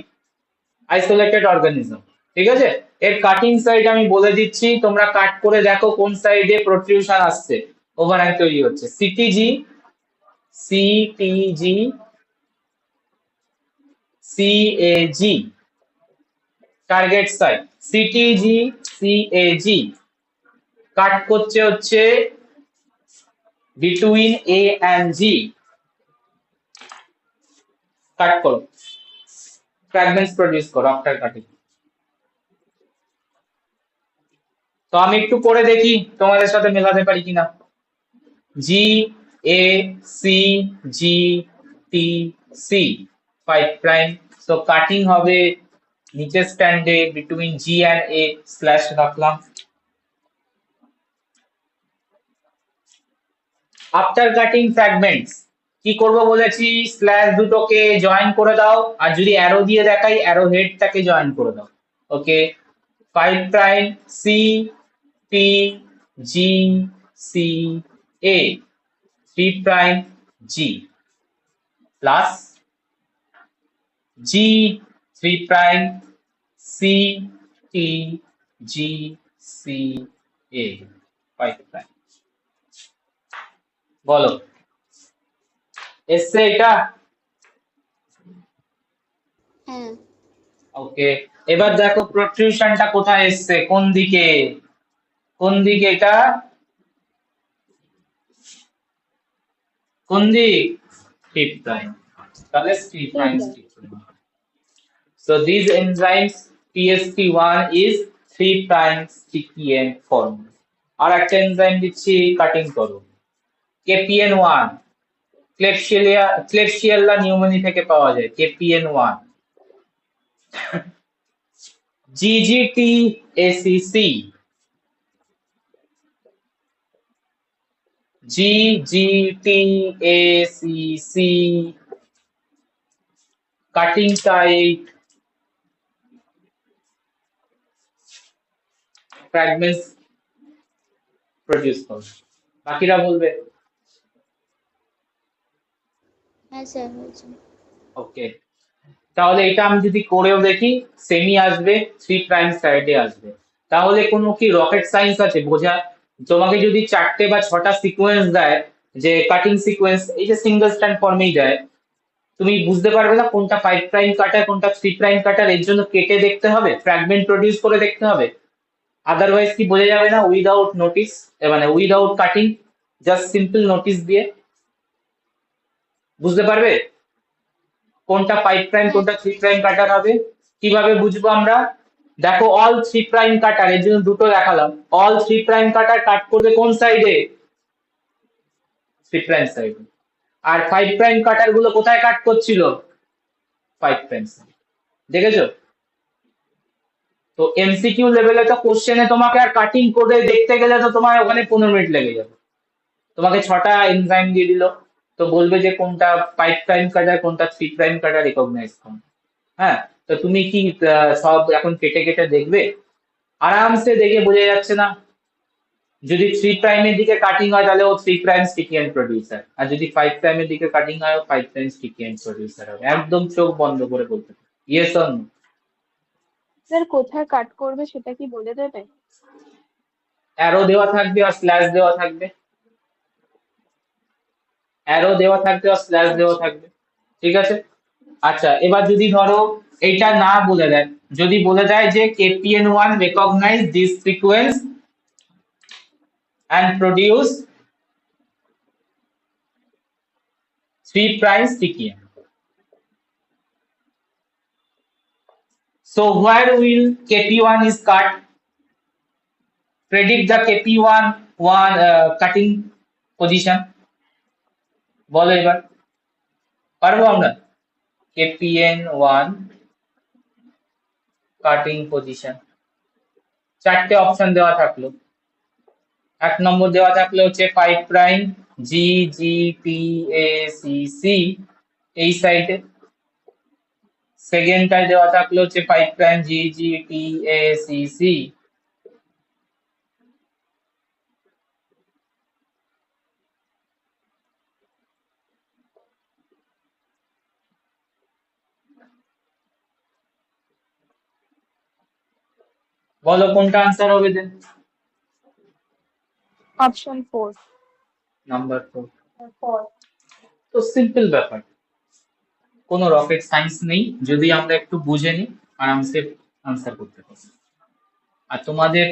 আইসোলেটেড অর্গানিজম, ঠিক আছে। এর কাটিং সাইড আমি বলে দিচ্ছি, তোমরা কাট করে দেখো কোন সাইডে প্রোট্রিউশন আসছে, ওভারহ্যাং তৈরি হচ্ছে। CTG CTG CAG target site, CTG CAG cut করছে হচ্ছে between A and G, cut করো, ফ্র্যাগমেন্টস প্রডিউস করো আফটার কাটিং। তো আমি একটু করে দেখি তোমাদের সাথে মেলাতে পারি কিনা। G A C G T C 5 prime. তো কাটিং হবে নিচের স্ট্যান্ডে between G and A slash রাখলাম। আফটার কাটিং ফ্র্যাগমেন্টস কি করব বলেছি, স্ল্যাশ দুটোকে জয়েন করে দাও, আর যদি অ্যারো দিয়ে দেখাই অ্যারো হেডটাকে জয়েন করে দাও। Okay, 5 prime C T G C A 3 prime G plus G 3 prime C T G C A 5 prime. বলো এসছে এটা? হ্যাঁ ওকে, এবার দেখো প্রোট্রুশনটা কোথায় এসছে, কোন দিকে, কোন দিকে এটা, কোন দিক, 3 প্রাইম, তাহলে 3 প্রাইম এইটা। Stick. So these enzymes PSP1 is 3 prime sticky end form. আর একটা এনজাইম দিচ্ছি, কাটিং করো, KPN1, ক্লেবশিয়েল্লা নিউমোনি থেকে পাওয়া যায় KPN1, GGTACC, GGTACC, cutting site, fragments produce করে। বাকিরা বলবে। হ্যাঁ স্যার হয়েছে। ওকে, তাহলে এটা আমি যদি করেও দেখি সেমি আসবে, 3 প্রাইম সাইডে আসবে। তাহলে কোনো কি রকেট সায়েন্স আছে বোঝা? তোমাকে যদি 4টে বা 6টা সিকোয়েন্স দেয়, যে কাটিং সিকোয়েন্স, এই যে সিঙ্গেল স্ট্যান্ড ফর্মেই দেয়, তুমি বুঝতে পারবে না কোনটা 5 প্রাইম কাটার কোনটা 3 প্রাইম কাটার, এর জন্য কেটে দেখতে হবে, ফ্র্যাগমেন্ট প্রডিউস করে দেখতে হবে। আদারওয়াইজ কি বোঝা যাবে না উইদাউট নোটিস, মানে without cutting, just simple notice দিয়ে বুঝতে পারবে কোনটা 5 প্রাইম হ্যাঁ কোনটা 3 প্রাইম কাটার হবে? কিভাবে বুঝবো আমরা? দেখো অল 3 প্রাইম কাটার, এর জন্য দুটো দেখালাম, অল 3 প্রাইম কাটার কাট করবে কোন সাইডে? 3 প্রাইম সাইডে। আর 5 প্রাইম কাটার গুলো কোথায় কাট করছিল? 5 প্রাইম সাইড। দেখেছো? তো এমসিকিউ লেভেলে তো কোশ্চেনে তোমাকে আর কাটিং করে দেখতে গেলে তো তোমার ওখানে 15 মিনিট লেগে যাবে। তোমাকে 6টা এনজাইম দিয়ে দিল, তো বলবে যে কোনটা 5 প্রাইম কাটার কোনটা 3 প্রাইম কাটার রিকগনাইজ করো। হ্যাঁ, তো তুমি কি সব এখন কেটে কেটে দেখবে? আরামসে দেখে বোঝা যাচ্ছে না? যদি 3 প্রাইমের দিকে কাটিং হয় তাহলে ও 3 প্রাইম স্টিকি এন্ড প্রডিউসার, আর যদি 5 প্রাইমের দিকে কাটিং হয় ও 5 প্রাইম স্টিকি এন্ড প্রডিউসার হবে। একদম চোখ বন্ধ করে বলতে পারো, ইয়েস অর নো। স্যার কোথায় কাট করবে সেটা কি বলে দেবে? অ্যারো দেওয়া থাকবে আর স্ল্যাশ দেওয়া থাকবে, অ্যারো দেওয়া থাকবে আর স্ল্যাশ দেওয়া আচ্ছা। থাকবে। ঠিক আছে? আচ্ছা, এবার যদি ধরো এইটা না বলে দেয়, যদি বলে দেয় যে KPN1 recognize this sequence and produce 3 prime sticky end. So where will KP1 is cut? Predict the KP1 cutting position. বলো এবার, পারবো আমরা? KPN1 কাটিং পজিশন, 4টে অপশন দেওয়া থাকলো। 1 নম্বর দেওয়া থাকলে হচ্ছে 5 প্রাইম GGTACC এই সাইডে, সেকেন্ডটায় দেওয়া থাকলো হচ্ছে 5 প্রাইম GGTACC, বলো কোনটা আনসার হবে দেন? অপশন 4। নাম্বার 4। তো সিম্পল ব্যাপার, কোনো রকেট সায়েন্স নেই, যদি আমরা একটু বুঝে নিই আরামসে আনসার করতে পারবো। আর তোমাদের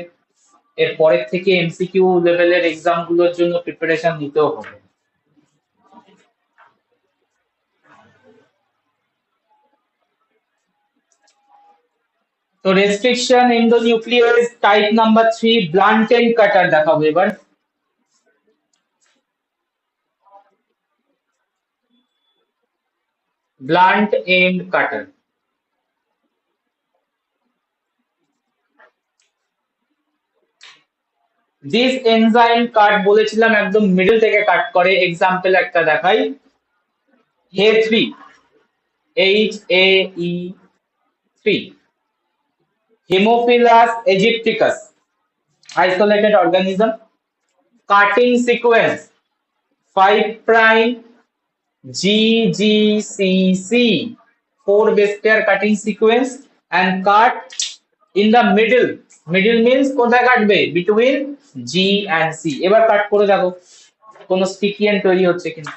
এর পরের থেকে এমসিকিউ লেভেলের এক্সাম গুলোর জন্য প্রিপারেশন নিতেও হবে। তো restriction endonuclease type number 3 blunt end cutter দেখাবো এবার। Blunt end cutter, this enzyme cut বলেছিলাম একদম মিডল থেকে কাট করে। এক্সাম্পল একটা দেখাই, He3, HAE3, Haemophilus aegypticus, isolated organism, cutting sequence 5 prime GGCC, 4 base pair cutting sequence and cut in the middle. Middle means কোথায় কাটবে? Between G and C. এবার কাট করে দেখো কোনো স্টিকিয়েন্ট তৈরি হচ্ছে কিনা।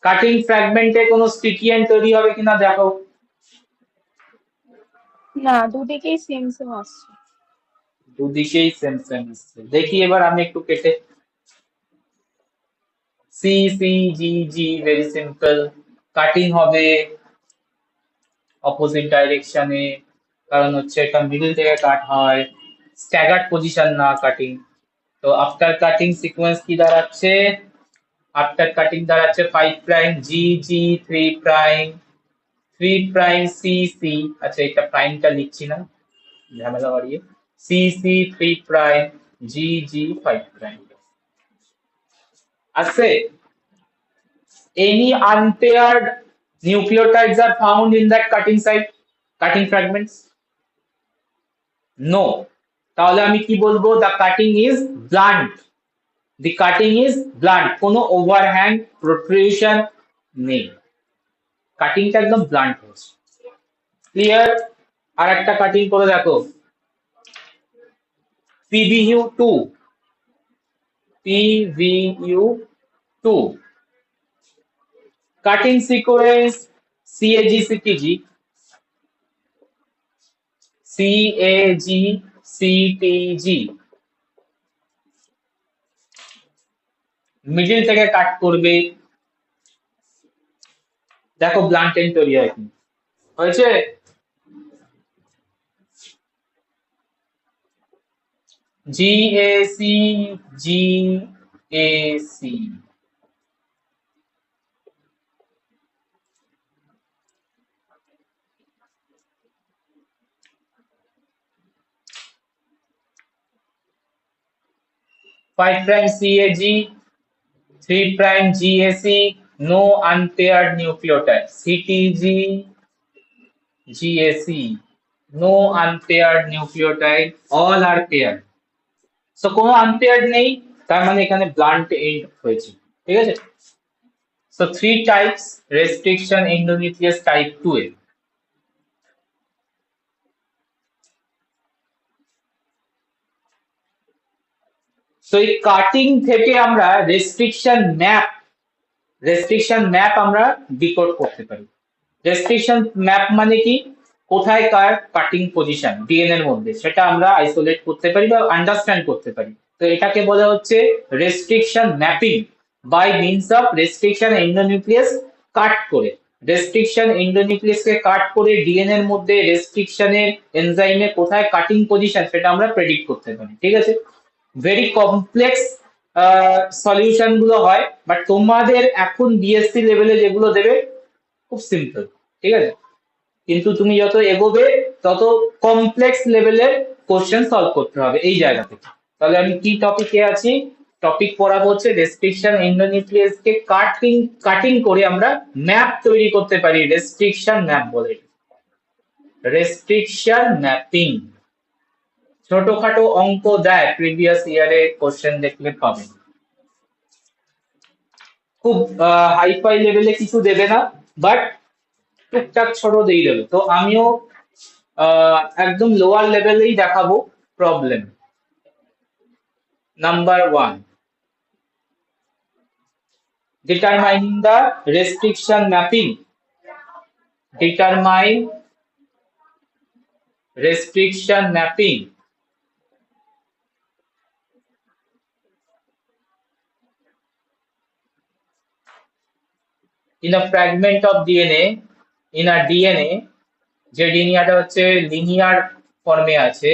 কাটিং ফ্র্যাগমেন্টে কোনো স্টিকিয়েন্ট তৈরি হবে কিনা দেখো। না, দুদিকেই সেম সেম আসছে। দুদিকেই সেম সেম আসছে। দেখি এবার আমি একটু কেটে, সি সি জি জি, ভেরি সিম্পল। কাটিং হবে অপোজিট ডাইরেকশনে, কারণ হচ্ছে এটা মিডল থেকে কাট হয়, স্ট্যাগার্ড পজিশন না কাটিং। তো আফটার কাটিং সিকোয়েন্স কি দাঁড়াচ্ছে? আফটার কাটিং দাঁড়াচ্ছে 5 প্রাইম জি জি, 3 প্রাইম, 3 প্রাইম সি সি, আচ্ছা এটা প্রাইমটা লিখছি না, ঝামেলা বাড়িয়ে, সি সি 3 প্রাইম, জি জি 5 প্রাইম। আছে any unpaired nucleotides are found in that cutting site, cutting fragments? No. তাহলে আমি কি বলবো? The cutting is blunt. The cutting is blunt. কোনো overhang protrusion নেই, কাটিংটা একদম ব্লান্ট হয়েছে। ক্লিয়ার? আর একটা কাটিং করে দেখো, PBU2, PVU2, cutting sequence CAGCTG, CAGCTG, middle থেকে কাট করবে। দেখো ব্লান্ট এন্ড তৈরি হয় কি হয়েছে। GAC, GAC, five prime CAG, 3 prime GAC, no unpaired nucleotide. CTG, GAC, no unpaired nucleotide, all are paired. So কোনো unpaired নেই, তার মানে এখানে blunt end হয়েছে। ঠিক আছে? So 3 types restriction endonuclease type 2 এ। So এই কাটিং থেকে আমরা রেস্ট্রিকশন ম্যাপ আমরা ডিকোড করতে পারি। রেস্ট্রিকশন ম্যাপ মানে কি? কোথায় কার কাটিং পজিশন ডিএনএ এর মধ্যে, সেটা আমরা আইসোলেট করতে পারি বা আন্ডারস্ট্যান্ড করতে পারি। তো এটাকে বলা হচ্ছে restriction mapping by means of restriction endonuclease cut করে। রেস্ট্রিকশন এন্ডোনিউক্লিয়াসকে কাট করে ডিএনএ এর মধ্যে রেস্ট্রিকশনের এনজাইমে কোথায় কাটিং পজিশন সেটা আমরা প্রেডিক্ট করতে পারি। ঠিক আছে? ভেরি কমপ্লেক্স সলিউশন গুলো হয়, বাট তোমাদের এখন বিএসসি লেভেলে যেগুলো দেবে খুব সিম্পল। ঠিক আছে? কিন্তু তুমি যত এগোবে তত কমপ্লেক্স লেভেলের কোশ্চেন সলভ করতে হবে এই জায়গা থেকে। তাহলে আমি কি টপিকে আছি? টপিক পড়াবো হচ্ছে রেস্ট্রিকশন এন্ডোনিউক্লিয়াস কে কাটিং করে আমরা ম্যাপ তৈরি করতে পারি, রেস্ট্রিকশন ম্যাপ বলে। রেস্ট্রিকশন ম্যাপিং ছোটখাটো অঙ্ক দেয়, প্রিভিয়াস ইয়ারে কোশ্চেন দেখলে পাবেন। খুব হাইফাই লেভেলে কিছু দেবে না, বাট টুকটাক ছোট দিয়ে দেবে। তো আমিও একদম লোয়ার লেভেলেই দেখাবো problem. Number 1, determining the restriction mapping. Determine restriction mapping in a fragment of DNA, in a DNA যে ডিএনএটা হচ্ছে লিনিয়ার ফর্মে আছে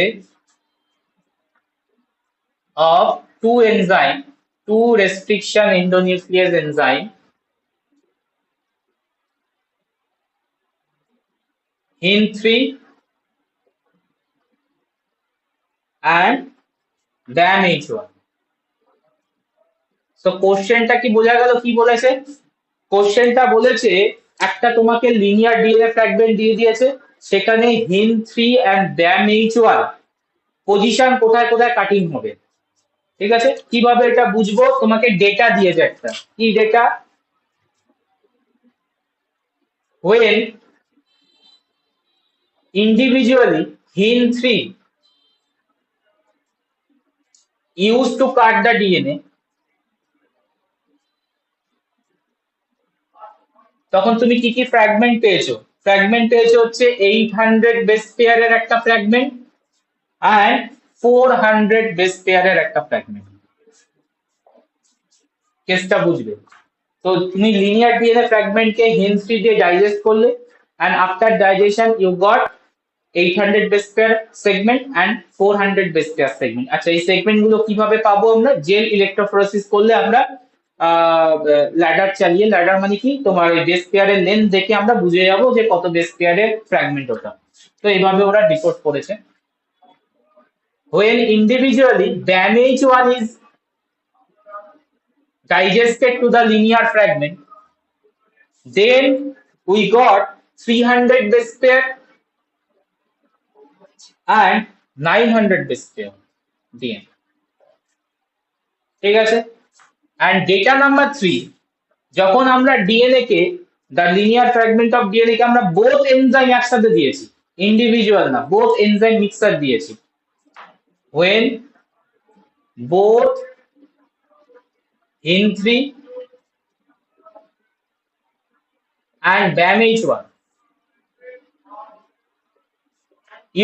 of two enzyme, two restriction endonuclease enzyme, HIN3 and DAMH1. So কোশ্চেনটা কি বোঝা গেল কি বলেছে? কোশ্চেনটা বলেছে একটা তোমাকে লিনিয়ার ডিএনএ ফ্র্যাগমেন্ট দিয়ে দিয়েছে, সেখানে HIN3 and DAMH1 পজিশন কোথায় কোথায় কাটিং হবে। ঠিক আছে, কিভাবে এটা বুঝবো? তোমাকে ডেটা দিয়েছে একটা, কি data? when individually HIN3 used to cut the DNA, তখন তুমি কি কি ফ্র্যাগমেন্ট পেয়েছো? ফ্র্যাগমেন্ট পেয়েছো হচ্ছে 800 বেস পেয়ারের একটা ফ্র্যাগমেন্ট and 400 বেস পেয়ারের একটা ফ্র্যাগমেন্ট। কেসটা বুঝবে। তো তুমি লিনিয়ার ডিএনএ ফ্র্যাগমেন্টকে HIN3 দিয়ে ডাইজেস্ট করলে and after digestion you got 800 base pair segment and 400 base pair segment। আচ্ছা, এই সেগমেন্ট গুলো কিভাবে পাবো আমরা? জেল ইলেকট্রোফোরেসিস করলে আমরা ল্যাডার চালিয়ে, ল্যাডার মানে কি তোমার ওই বেস পেয়ারের লেন্থ দেখে আমরা বুঝে যাবো যে কত বেস পেয়ারের ফ্র্যাগমেন্ট ওটা। তো এইভাবে ওরা ডিকোড করেছে। when individually DAMH1 is digested to the linear fragment, then we got 300 base pair and 900 base pair DNA। ঠিক আছে, and data number 3, যখন আমরা DNA K, the linear fragment of DNA কে আমরা both enzyme একসাথে দিয়েছি, ইন্ডিভিজুয়াল না, both enzyme mixer দিয়েছি, when both HIN3 and DAMH1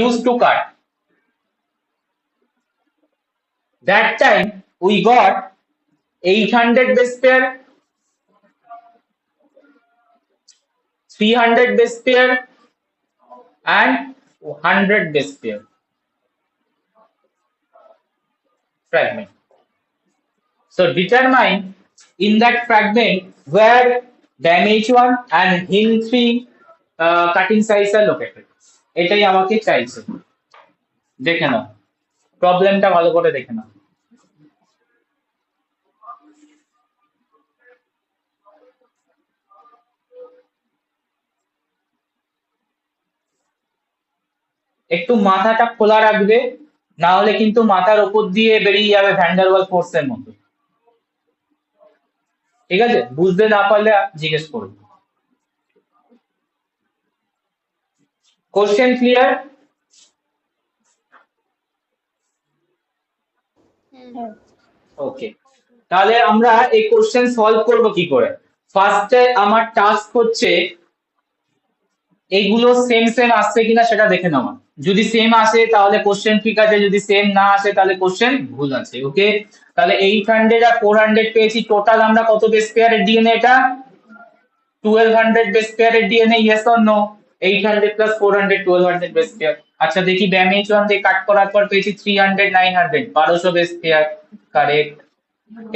used to cut, that time we got 800 base pair, 300 base pair and 100 base pair fragment। So determine in that fragment where DAMH1 and HIN3 cutting sites are located। এটাই আমাকে চাইছে। দেখে নাও প্রবলেমটা ভালো করে দেখে নাও। একটু মাথাটা খোলা রাখবে, না হলে কিন্তু মাথার উপর দিয়ে বেরিয়ে যাবে ভ্যান্ডারওয়াল ফোর্সের মতো। ঠিক আছে, বুঝতে না পারলে জিজ্ঞেস করবে। Question clear? ওকে, তাহলে আমরা এই কোশ্চেন সলভ করব কি করে? ফার্স্টে আমার টাস্ক হচ্ছে এইগুলো সেম সেম আসছে কিনা সেটা দেখে নেওয়া। যদি সেম আসে তাহলে কোশ্চেন ঠিক আছে, যদি সেম না আসে তাহলে কোশ্চেন ভুল আছে। ওকে, তাহলে 800 আর 400 পেয়েছি, টোটাল আমরা কত বেস পেয়ারের ডিএনএ? এটা 1200 বেস পেয়ারের DNA. Yes or no? 800 plus 400 1200 base pair. আচ্ছা দেখি, DAMH1 দিয়ে কাট করার পর পেয়েছি 300 900 1200 বেস পেয়ার। কারেক্ট।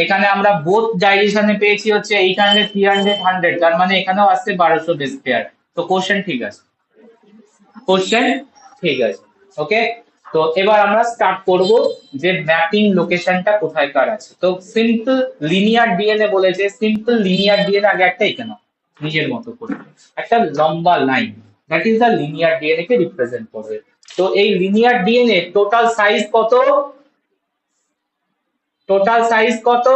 এখানে আমরা বোথ ডাইরেকশনে পেয়েছি হচ্ছে 800 300 100, তার মানে এখানেও আসছে 1200 বেস পেয়ার। তো কোশ্চেন ঠিক আছে, কোশ্চেন ঠিক আছে। ওকে, তো এবার আমরা স্টার্ট করব যে ম্যাপিং লোকেশনটা কোথায় কার আছে। তো সিম্পল লিনিয়ার ডিএনএ বলেছে, সিম্পল লিনিয়ার ডিএনএ আগে একটা এখানে নিজের মতো করে একটা লম্বা line, that is the linear DNA K represent করবে। তো এই লিনিয়ার ডিএনএ টোটাল সাইজ কত? টোটাল সাইজ কত?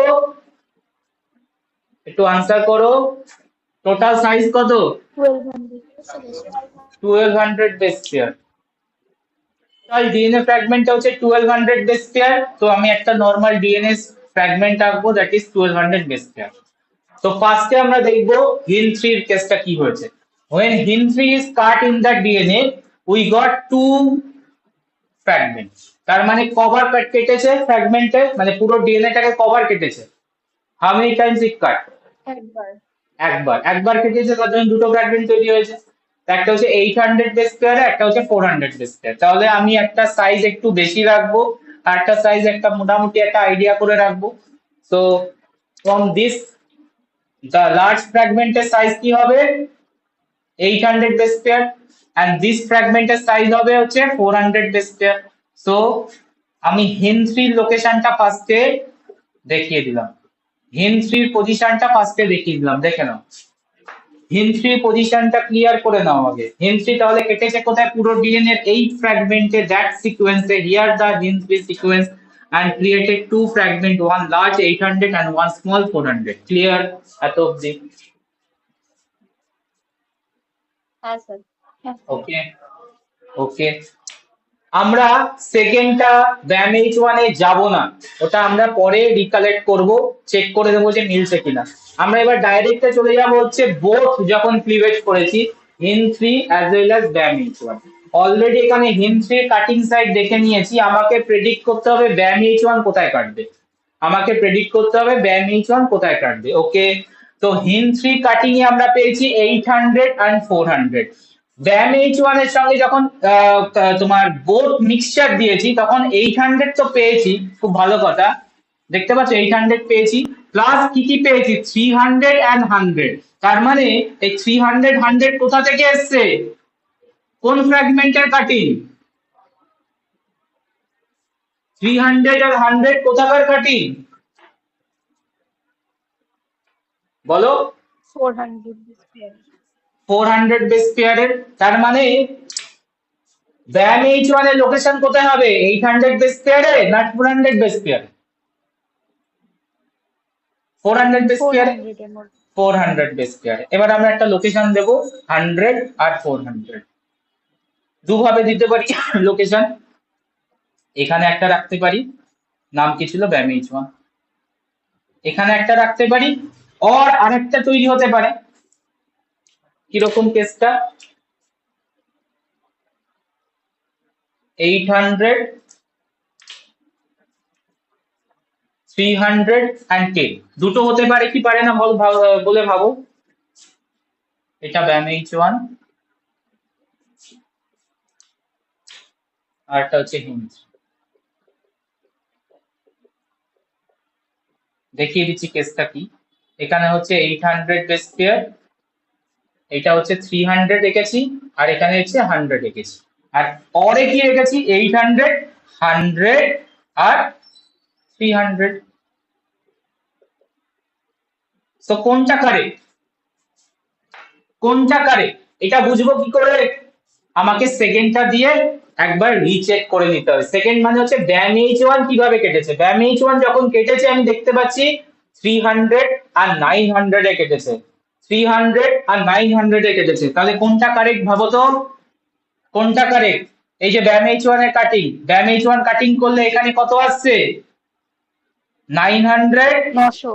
একটু আনসার করো। টোটাল সাইজ কত? 1200 বেস পেয়ার। টোটাল ডিএনএ ফ্র্যাগমেন্টটা হচ্ছে 1200 বেস পেয়ার। তো আমি একটা নরমাল ডিএনএ ফ্র্যাগমেন্ট আঁকবো, দ্যাট ইজ 1200 বেস পেয়ার। তো ফার্স্টে আমরা দেখবো HIN3 এর কেসটা কি হয়েছে। when HIN3 is cut in the DNA we got two fragment. তার মানে কভার কেটেছে ফ্র্যাগমেন্টে, মানে পুরো ডিএনএটাকে কভার কেটেছে। হাউ মেনি টাইমস ইট কাট? একবার। একবার কেটেছে, তার জন্য দুটো ফ্র্যাগমেন্ট তৈরি হয়েছে। একটা হচ্ছে 800 বেস পেয়ারে, একটা হচ্ছে 400 বেস পেয়ার। তাহলে আমি একটা সাইজ একটু বেশি রাখবো আর একটা সাইজ একটা মোটামুটি একটা আইডিয়া করে রাখবো। So from this the large fragment এর সাইজ কি হবে 800 base pair, and this fragment এর সাইজ হবে হচ্ছে 400 বেস পেয়ার। সো আমি হিন3 লোকেশনটা ফার্স্টে দেখিয়ে দিলাম, হিন3 পজিশনটা ফার্স্টে দেখিয়ে দিলাম, দেখে নাও। হিন3 পজিশনটা ক্লিয়ার করে নাও আগে। হিন3 তাহলে কেটেছে কোথায়? পুরো ডিএনএ এর 8 ফ্র্যাগমেন্টে, দ্যাট সিকোয়েন্সে। হিয়ার দা হিন3 sequence and created two fragment, one large 800 and one small 400. Clear এত অবধি? হ্যাঁ স্যার। ওকে ওকে। আমরা সেকেন্ডটা BAM-H1 এ যাব না, ওটা আমরা পরে রিকালেক্ট করব, চেক করে দেবো যে মিলছে কিনা। আমরা এবার ডাইরেক্টে চলে যাব হচ্ছে বোথ যখন ক্লিভেজ করেছি, হিন3 as well as BAM-H1। Already এখানে হিন3 কাটিং সাইড দেখে নিয়েছি, আমাকে প্রেডিক্ট করতে হবে BAM-H1 কোথায় কাটবে, আমাকে প্রেডিক্ট করতে হবে BAM-H1 কোথায় কাটবে। ওকে, তো হিন3 কাটিং এ আমরা পেয়েছি 800 and 400। BAM-H1 এর সঙ্গে যখন তোমার বোথ মিক্সচার দিয়েছি তখন 800 তো পেয়েছি, খুব ভালো কথা, দেখতে পাচ্ছ 800 পেয়েছি, প্লাস কি কি পেয়েছি 300 and 100। তার মানে এই 300 100 কোথা থেকে এসছে? কোন ফ্র্যাগমেন্টের কাটিং? 300 আর 100 কোথাকার কাটিং বলো? 400 স্কয়ার। 400 বেস পেয়ারের। তার মানে BAM-H1 এর লোকেশন কোথায় হবে? 800 বেস পেয়ারে না 400 বেস পেয়ারে? 400 বেস পেয়ারে। 400 এর মধ্যে। 400 বেস পেয়ারে। এবার আমরা একটা লোকেশন দেব 100 আর 400, দুভাবে দিতে পারি লোকেশন। এখানে একটা রাখতে পারি, নাম কি ছিল BAM-H1, এখানে একটা রাখতে পারি, আর আরেকটা তৈরি হতে পারে। কিরকম কেসটা? 800 300 and 10, দুটো হতে পারে কি পারে না বলে ভাবো। এটা BAM-H1 আর একটা হচ্ছে হিন3। দেখিয়ে দিচ্ছি কেসটা কি। এখানে হচ্ছে 800 বেস পেয়ার, এটা হচ্ছে 300 রেখেছি, আর এখানে হচ্ছে 100 রেখেছি, আর পরে কি রেখেছি 800 100 আর 300। তো কোনটা কারেক্ট, কোনটা কারেক্ট এটা বুঝবো কি করে? আমাকে সেকেন্ডটা দিয়ে একবার রিচেক করে নিতে হবে। সেকেন্ড মানে হচ্ছে BAM-H1 কিভাবে কেটেছে। BAM-H1 যখন কেটেছে আমি দেখতে পাচ্ছি 300 আর 900 এ কেটেছে, 300 আর 900 এ কেটেছে। তাহলে কোনটা কারেক্ট ভাবো তো, কোনটা কারেক্ট? এই যে BAM-H1 এর কাটিং, BAM-H1 কাটিং করলে এখানে কত আসছে 900, 900।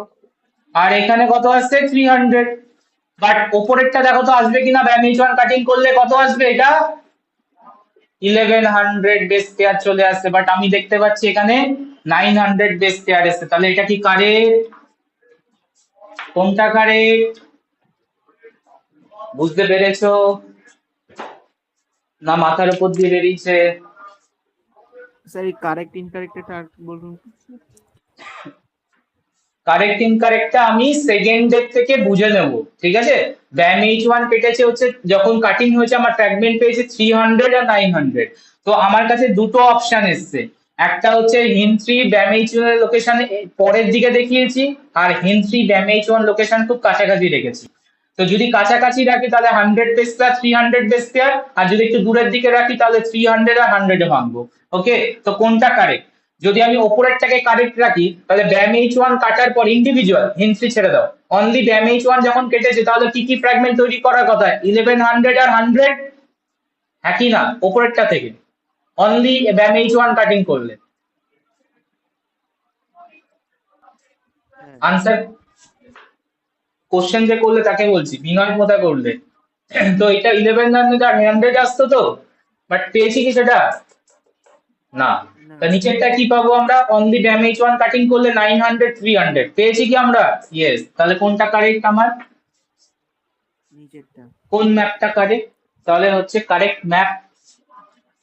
আর এখানে কত আসছে 300। বাট ওপরেরটা দেখো তো আসবে কিনা, BAM-H1 কাটিং করলে কত আসবে? এটা 1100 বেস পেয়ার চলে আসছে, বাট আমি দেখতে পাচ্ছি এখানে 900 বেস পেয়ার এসছে। তাহলে এটা কি কারেক্ট? কোনটা কারেক্ট বুঝতে পেরেছো না মাথার উপর দিয়ে বেরিয়েছে? স্যার এই কারেক্ট ইনকারেক্ট এটা আর বলুন। কারেক্ট ইনকারেক্টটা আমি সেকেন্ডের থেকে বুঝে নেব, ঠিক আছে। BAM-H1 কেটেছে হচ্ছে যখন কাটিং হয়েছে, আমার ফ্র্যাগমেন্ট পেয়েছে 300 আর 900। তো আমার কাছে দুটো অপশন এসছে, একটা হচ্ছে হিন3 BAM-H1 এর লোকেশন পরের দিকে দেখিয়েছি, আর হিন3 BAM-H1 লোকেশন খুব কাছাকাছি রেখেছি। তো যদি কাছাকাছি রাখি তাহলে 100 বেস পেয়ার 300 বেস পেয়ার, আর যদি একটু দূরের দিকে রাখি তাহলে 300 আর 100 এ ভাঙবো। ওকে, তো কোনটা কারেক্ট? যদি আমি ওপরেরটাকে কারেক্ট রাখি তাহলে BAM-H1 কাটার পর ইন্ডিভিজুয়াল, হিন3 ছেড়ে দাও, অনলি BAM-H1 যখন কেটেছে তাহলে কি কি ফ্র্যাগমেন্ট তৈরি করার কথা 1100 আর 100, হ্যাঁ কি না? ওপরেরটা থেকে অনলি BAM-H1 কাটিং করলে আনসার। কোশ্চেন যে করলে তাকে বলছি, বিনয় কোথায় করলে? তো এটা 1100 আর 100 আসতো তো, বাট পেয়েছি কি সেটা? না। না। তা নিচেরটা কি পাবো আমরা? অনলি ড্যামেজ ওয়ান কাটিং করলে 900 300 পেয়েছি কি আমরা? ইয়েস। তাহলে কোনটা কারেক্ট আমার? নিচেরটা। কোন ম্যাপটা কারেক্ট? তাহলে হচ্ছে correct map,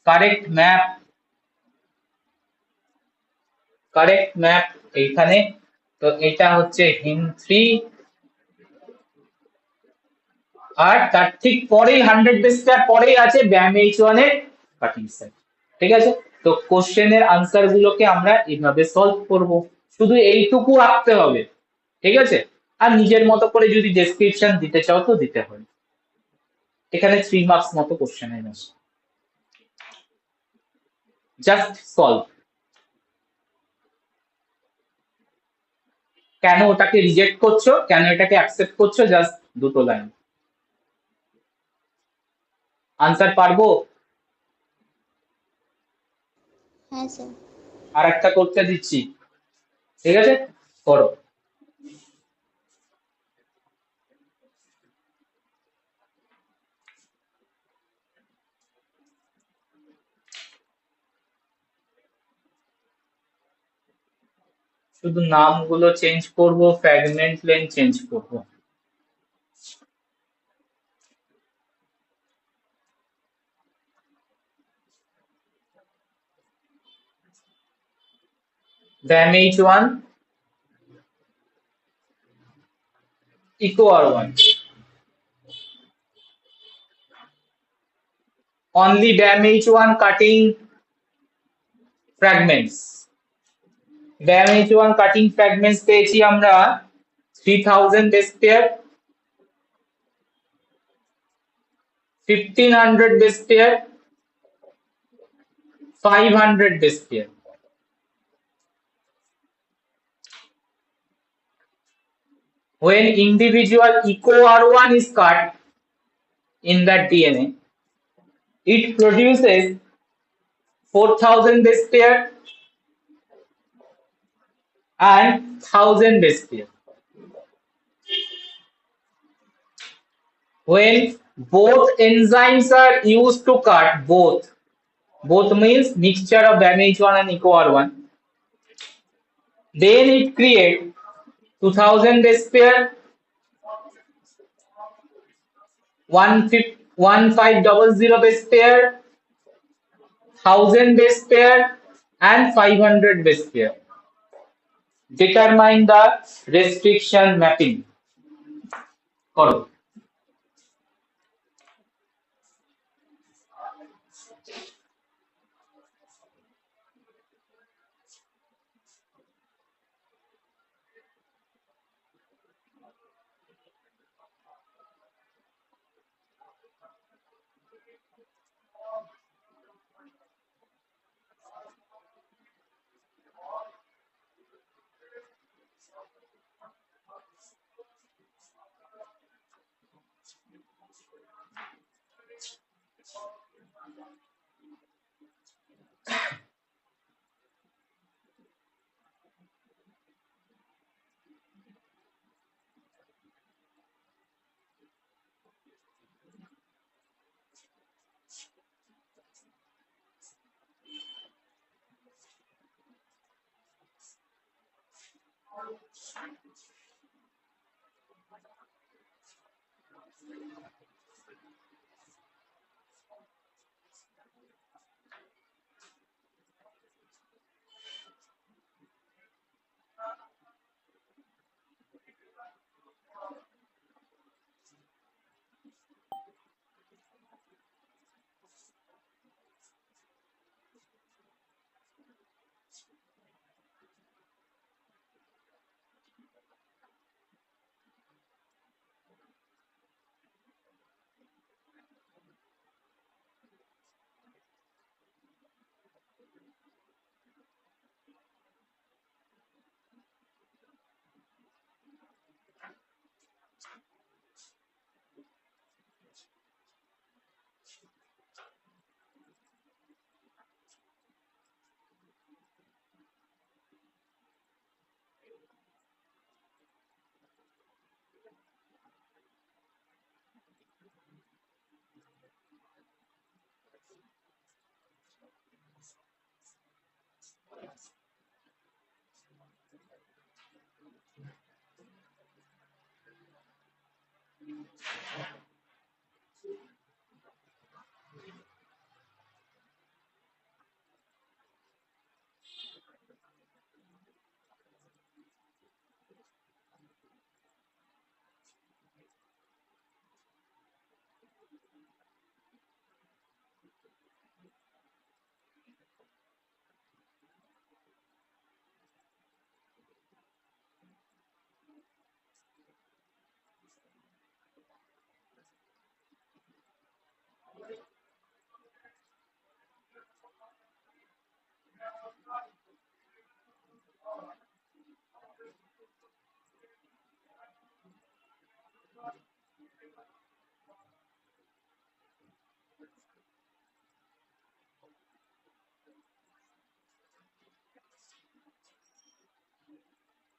correct map, correct map এইখানে। তো এটা হচ্ছে হিন 3, আর তার ঠিক পরেই 100 বেসটার পরেই আছে ব্যাম এইচ ওয়ান এর কাটিং সাইড। ঠিক আছে, তো কোশ্চেনের আনসার গুলোকে আমরা এইভাবে সলভ করব, শুধু এইটুকু রাখতে হবে। ঠিক আছে, আর নিজের মতো করে যদি ডেসক্রিপশন দিতে চাও তো দিতে হবে। এখানে 3 মার্কস মতো কোশ্চেনের আছে, জাস্ট সলভ। কেন ওটাকে রিজেক্ট করছো, কেন এটাকে অ্যাকসেপ্ট করছো, জাস্ট দুটো লাইন। আনসার পারবো? হ্যাঁ স্যার। আর একটা করতে দিচ্ছি, ঠিক আছে, করো। শুধু নামগুলো চেঞ্জ করব, ফ্র্যাগমেন্ট লেন চেঞ্জ করব। damage 1 echo r1, only damage 1 cutting fragments, damage 1 cutting fragments পেয়েছি আমরা 3000 base pair, 1500 base pair, 500 base pair। When individual echo r1 is cut in that DNA, it produces 4000 base pair and 1000 base pair. When both enzymes are used to cut, both means mixture of damage 1 and echo r1, then it create 2000 base pair, 1500 base pair, 1000 base pair and 500 base pair. Determine the restriction mapping. করো।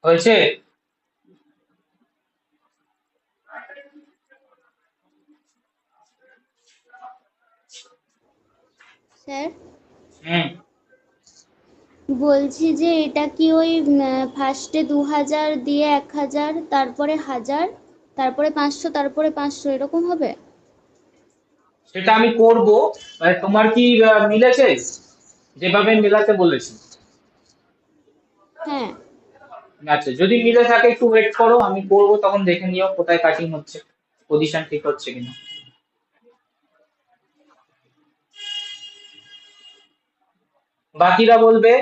হয়েছে? স্যার হুম। বলছি যে এটা কি ওই ফার্স্টে 2000 দিয়ে 1000, তারপরে 1000, তারপরে 500, তারপরে 500 এরকম হবে? সেটা আমি করব। তোমার কি মিলেছে যেভাবে মেলাতে বলেছি? হ্যাঁ। আচ্ছা, যদি মিলে থাকে একটু ওয়েট করো, আমি করব, তখন দেখে নিও কোথায় কাটিং হচ্ছে, পজিশন ঠিক হচ্ছে কিনা। বাকিরা বলবে।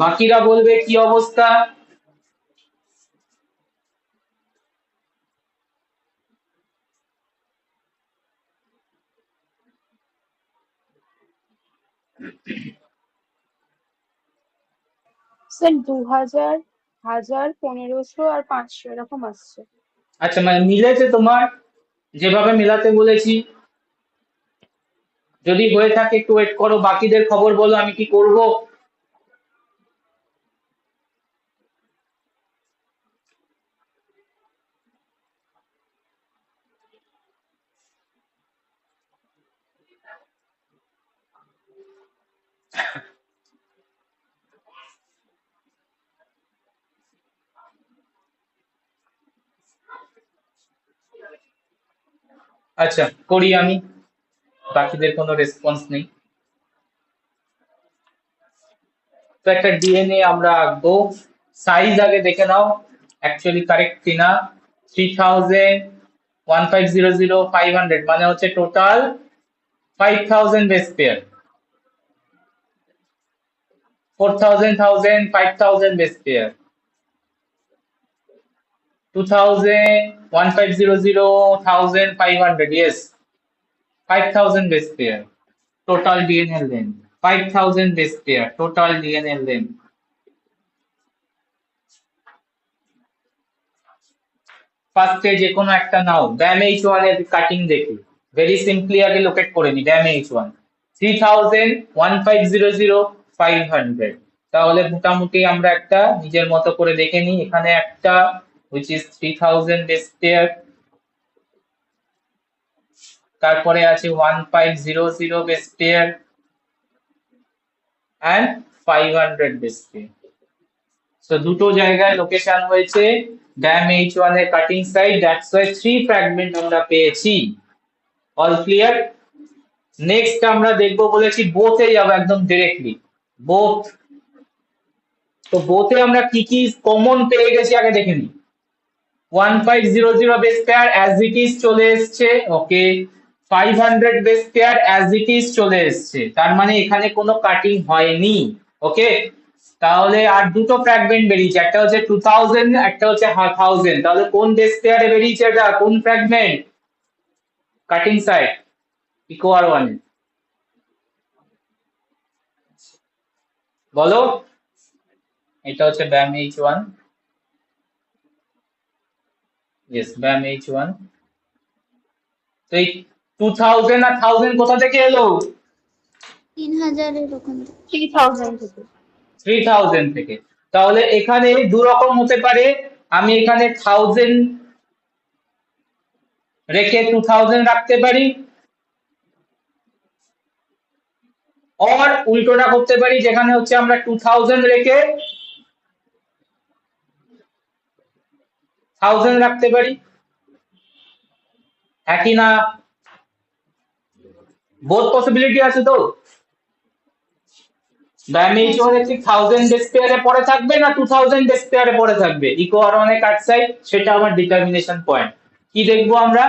বাকিরা বলবে কি অবস্থা। স্যার 2000, 1000, 1500 আর 500 এরকম আসছে। আচ্ছা, মানে মিলেছে তোমার যেভাবে মেলাতে বলেছি? যদি হয়ে থাকে একটু ওয়েট করো, বাকিদের খবর বলো আমি কি করব। আচ্ছা, করি আমি। বাকিদের কোনো রেসপন্স নেই, তো একটা ডিএনএ আমরা আঁকবো। সাইজ আগে দেখে নাও অ্যাকচুয়ালি কারেক্ট কিনা। 3000, 1500, মানে হচ্ছে total 5000 base pair. 4000, 5000 base pair. 2000, 1500, 1500, yes, 5000 base pair. Total DNA length 5000 base pair. Total DNA length. ফার্স্টে যে কোনো একটা নাও। ব্যাম এইচ ওয়ান এর কাটিং দেখি, ভেরি সিম্পলি আগে লোকেট করে নি। ব্যাম এইচ ওয়ান 3000, 1500, 500। তাহলে মোটামুটি আমরা একটা নিজের মতো করে দেখে নিই। এখানে একটা which is 3000 base pair, তারপরে আছে 1500 base pair and 500 base pair. So দুটো জায়গায় লোকেশন হয়েছে ড্যাম এইচ ওয়ান এর cutting side, that's why 3 fragment আমরা পেয়েছি। All clear? নেক্সট আমরা দেখবো বলেছি বোথে যাবো একদম ডিরেক্টলি। বোথ, তো বোথে আমরা কি কি কমন পেয়ে গেছি আগে দেখে নিই। 1500 base pair as it is চলে এসছে, ওকে। 500 base pair as it is চলে এসছে, তার মানে এখানে কোনো কাটিং হয়নি, ওকে। তাহলে আর দুটো ফ্র্যাগমেন্ট বেরিয়েছে, একটা হচ্ছে 2000, একটা হচ্ছে 1000। তাহলে কোন বেস পেয়ারে বেরিয়েছে, এটা কোন fragment? Cutting side eco R one, বলো। এটা হচ্ছে ব্যাম এইচ ওয়ান, ইয়েস ব্যাম এইচ ওয়ান। তো এই 2000 আর 1000 কোথা থেকে এলো? 3000 এর ওখান থেকে। 3000 থেকে। 3000 থেকে। তাহলে এখানে দু রকম হতে পারে, আমি এখানে 1000 রেখে 2000 রাখতে পারি, और উল্টোটা করতে পারি যেখানে হচ্ছে আমরা 2000 রেখে 1000 রাখতে পারি, একই না? বোথ পসিবিলিটি আছে তো। ডাইমেনশন কি 1000 বেস পেয়ারে পড়ে থাকবে না 2000 বেস পেয়ারে পড়ে থাকবে, ইকো আর ওয়ান এর কাট সাইড সেটা আমার ডিটারমিনেশন পয়েন্ট। কি দেখবো আমরা?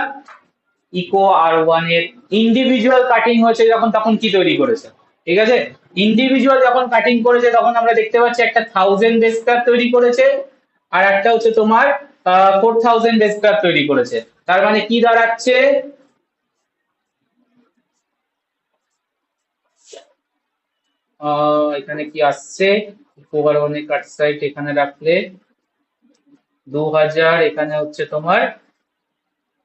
ইকো আর ওয়ান এর ইন্ডিভিজুয়াল কাটিং হয়েছে যখন, তখন কি তৈরি করেছে, ঠিক আছে? ইন্ডিভিজুয়াল যখন কাটিং করেছে তখন আমরা দেখতে পাচ্ছি একটা 1000 বেস পেয়ার তৈরি করেছে আর একটা হচ্ছে তোমার 4000 বেস পেয়ার তৈরি করেছে। তার মানে কি দাঁড়াচ্ছে? এখানে কি আসছে? ওভার অনেক কাট সাইড এখানে রাখলে 2000, এখানে হচ্ছে তোমার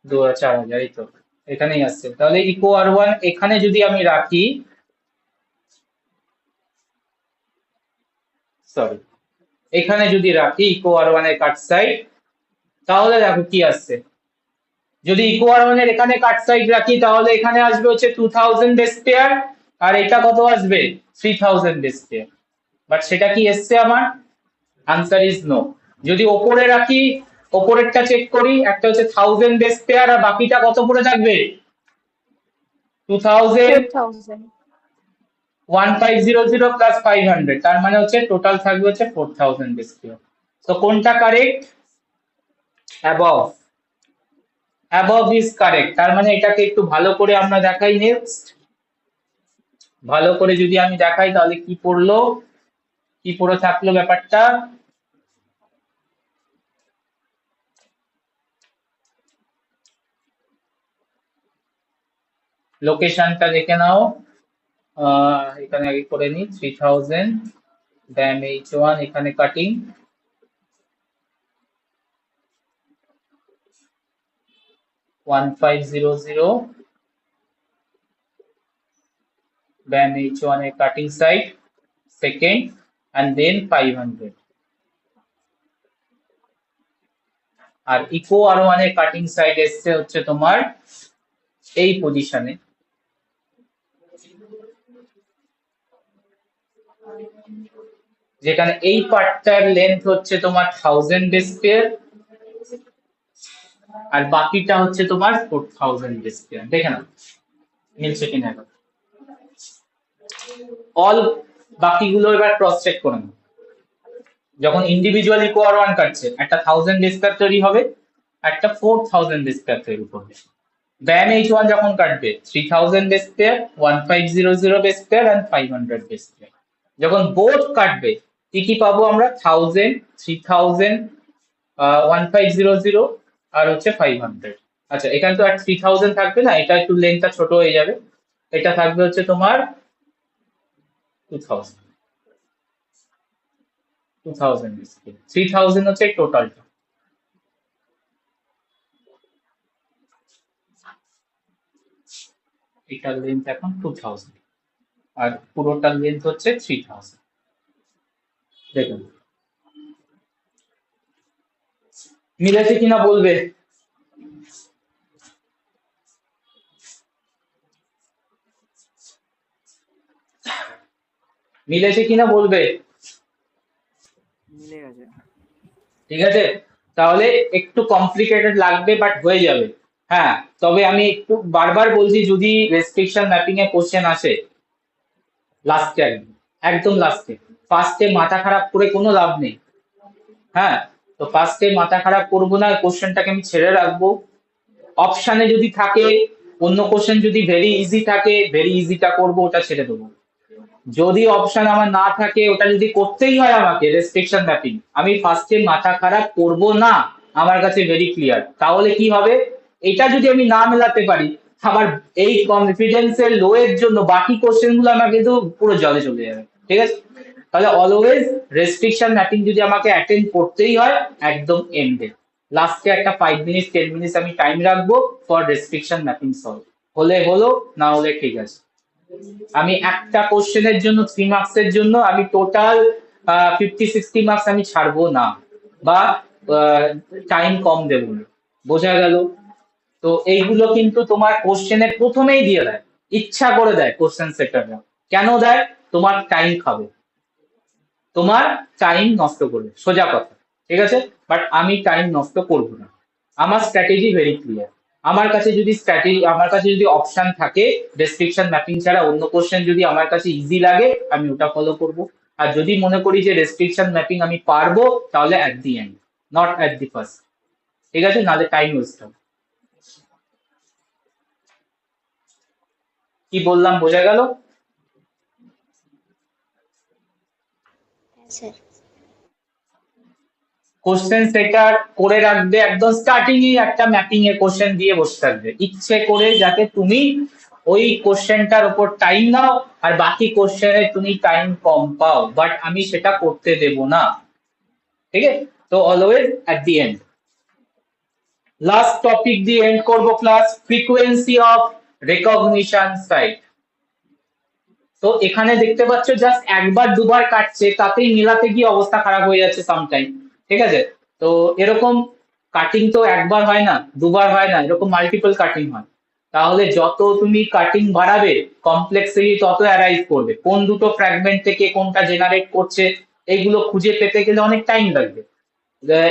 4000, এই তো এখানেই আসছে। তাহলে ইকো আর ওয়ান এখানে যদি আমি রাখি, সরি, এখানে যদি রাখি ইকো আর ওয়ান এর কাট সাইড, তাহলে দেখো কি আসছে। যদি ইকো আর ওয়ান এর এখানে কাট সাইড রাখি তাহলে এখানে আসবে হচ্ছে 2000 বেস পেয়ার আর এটা কত আসবে? 3000 বেস পেয়ার। বাট সেটা কি এসছে আমার? Answer is no. যদি ওপরে রাখি, ওপরেরটা চেক করি, একটা হচ্ছে 1000 বেস পেয়ার আর বাকিটা কত পড়ে থাকবে? 2000, 4000। 1500 প্লাস 500, তার মানে হচ্ছে টোটাল থাকবে হচ্ছে 4000 বেস পেয়ার। তো কোনটা correct? Above. Above is correct. তার মানে এটাকে একটু ভালো করে আমরা দেখাই। নেক্সট ভালো করে যদি আমি দেখাই তাহলে কি পড়লো, কি পড়ে থাকলো ব্যাপারটা? লোকেশনটা দেখে নাও। এখানে আগে করে নি 3000 ড্যাম H1, এখানে কাটিং 1500 ড্যাম H1 এর cutting side second and then 500, আর ইকো আর ওয়ান এর কাটিং সাইড এসছে হচ্ছে তোমার এই পজিশনে, যেখানে এই পার্টটার লেন্থ হচ্ছে তোমার 1000 বেস পেয়ার আর বাকিটা হচ্ছে তোমার 4000 বেস পেয়ার। দেখে নাও মিলছে কিনা এখন। অল বাকিগুলো এবার ক্রস চেক করে নাও। যখন ইন্ডিভিজুয়ালি ইকো আর ওয়ান কাটছে একটা 1000 বেস পেয়ার তৈরি হবে, একটা 4000 বেস পেয়ার তৈরি করবে। ব্যাম H1 যখন কাটবে 3000 base pair, 1500 base pair and 500 base pair. যখন বোথ কাটবে কি কি পাবো আমরা? 1000, 3000, 1500 আর হচ্ছে 500। আচ্ছা, এখানে তো আর 3000 থাকবে না, এটা একটু লেন্থটা ছোট হয়ে যাবে। এটা থাকবে হচ্ছে তোমার 2000 বেস পেয়ার। 3000 হচ্ছে টোটালটা। এটার লেন্থ এখন 2000 আর পুরোটার লেন্থ হচ্ছে 3000। দেখুন মিলেছে কিনা বলবে। মিলেছে কিনা বলবে। মিলে গেছে। ঠিক আছে, তাহলে একটু কমপ্লিকেটেড লাগবে বাট হয়ে যাবে। হ্যাঁ, তবে আমি একটু বারবার বলছি, যদি রেস্ট্রিকশন ম্যাপিং এ কোশ্চেন আসে লাস্টে, একদম লাস্টে, ফার্স্টে মাথা খারাপ করে কোনো লাভ নেই। হ্যাঁ, তো ফার্স্টে মাথা খারাপ করবো না, কোশ্চেনটাকে আমি ছেড়ে রাখবো। অপশানে যদি থাকে অন্য কোশ্চেন, যদি ভেরি ইজি থাকে ভেরি ইজিটা করবো, ওটা ছেড়ে দেবো। যদি অপশন আমার না থাকে, ওটা যদি করতেই হয় আমাকে রেস্ট্রিকশন ম্যাপিং, আমি ফার্স্টে মাথা খারাপ করব না, আমার কাছে ভেরি ক্লিয়ার। তাহলে কি হবে? এটা যদি আমি না মেলাতে পারি, আমার এই কনফিডেন্সের লো এর জন্য বাকি কোশ্চেন গুলো আমাকে কিন্তু পুরো জলে চলে যাবে। ঠিক আছে, তাহলে অলওয়েজ রেস্ট্রিকশন ম্যাপিং যদি আমাকে অ্যাটেন্ড করতেই হয়, একদম এন্ডে লাস্টে একটা 5 মিনিট 10 মিনিট আমি টাইম রাখবো ফর রেস্ট্রিকশন ম্যাপিং সলভ। হলে হলো, না হলে ঠিক আছে। আমি একটা কোশ্চেনের জন্য 3 মার্কসের জন্য আমি টোটাল 50-60 মার্কস আমি ছাড়বো না, বা টাইম কম দেবো না। বোঝা গেল? তো এইগুলো কিন্তু তোমার কোশ্চেনের প্রথমেই দিয়ে দেয়, ইচ্ছা করে দেয় কোশ্চেন সেটাররা। কেন দেয়? তোমার টাইম খাবে, তোমার টাইম নষ্ট করবে, সোজা কথা, ঠিক আছে? বাট আমি টাইম নষ্ট করব না, আমার স্ট্র্যাটেজি ভেরি ক্লিয়ার। আমার কাছে যদি অপশন থাকে রেস্ট্রিকশন ম্যাপিং ছাড়া অন্য কোশ্চেন যদি আমার কাছে ইজি লাগে আমি ওটা ফলো করব। আর যদি মনে করি যে রেস্ট্রিকশন ম্যাপিং আমি পারবো তাহলে at the end, not at the first, ঠিক আছে? নাহলে টাইম ওয়েস্ট হবে। কি বললাম বোঝা গেল? হ্যাঁ স্যার। কোশ্চেন সেটার করে রাখবে, একদম স্টার্টিং এ একটা ম্যাপিং এর কোশ্চেন দিয়ে বসে থাকবে ইচ্ছে করে, যাতে তুমি ওই কোশ্চেনটার উপর টাইম নাও আর বাকি কোশ্চেনে তুমি টাইম কম পাও, বাট আমি সেটা করতে দেব না, ঠিক আছে? তো always at the end. Last topic দিয়ে এন্ড করব class, frequency of recognition site. তো এখানে দেখতে পাচ্ছ জাস্ট একবার দুবার কাটছে, তাতেই মেলাতে গিয়ে অবস্থা খারাপ হয়ে যাচ্ছে সামটাইম, ঠিক আছে? তো এরকম কাটিং তো একবার হয় না, দুবার হয় না, এরকম মাল্টিপল কাটিং হয়। তাহলে যত তুমি কাটিং বাড়াবে কমপ্লেক্সিটি তত অ্যারাইজ করবে, কোন দুটো ফ্র্যাগমেন্ট থেকে কোনটা জেনারেট করছে এগুলো খুঁজে পেতে গেলে অনেক টাইম লাগবে।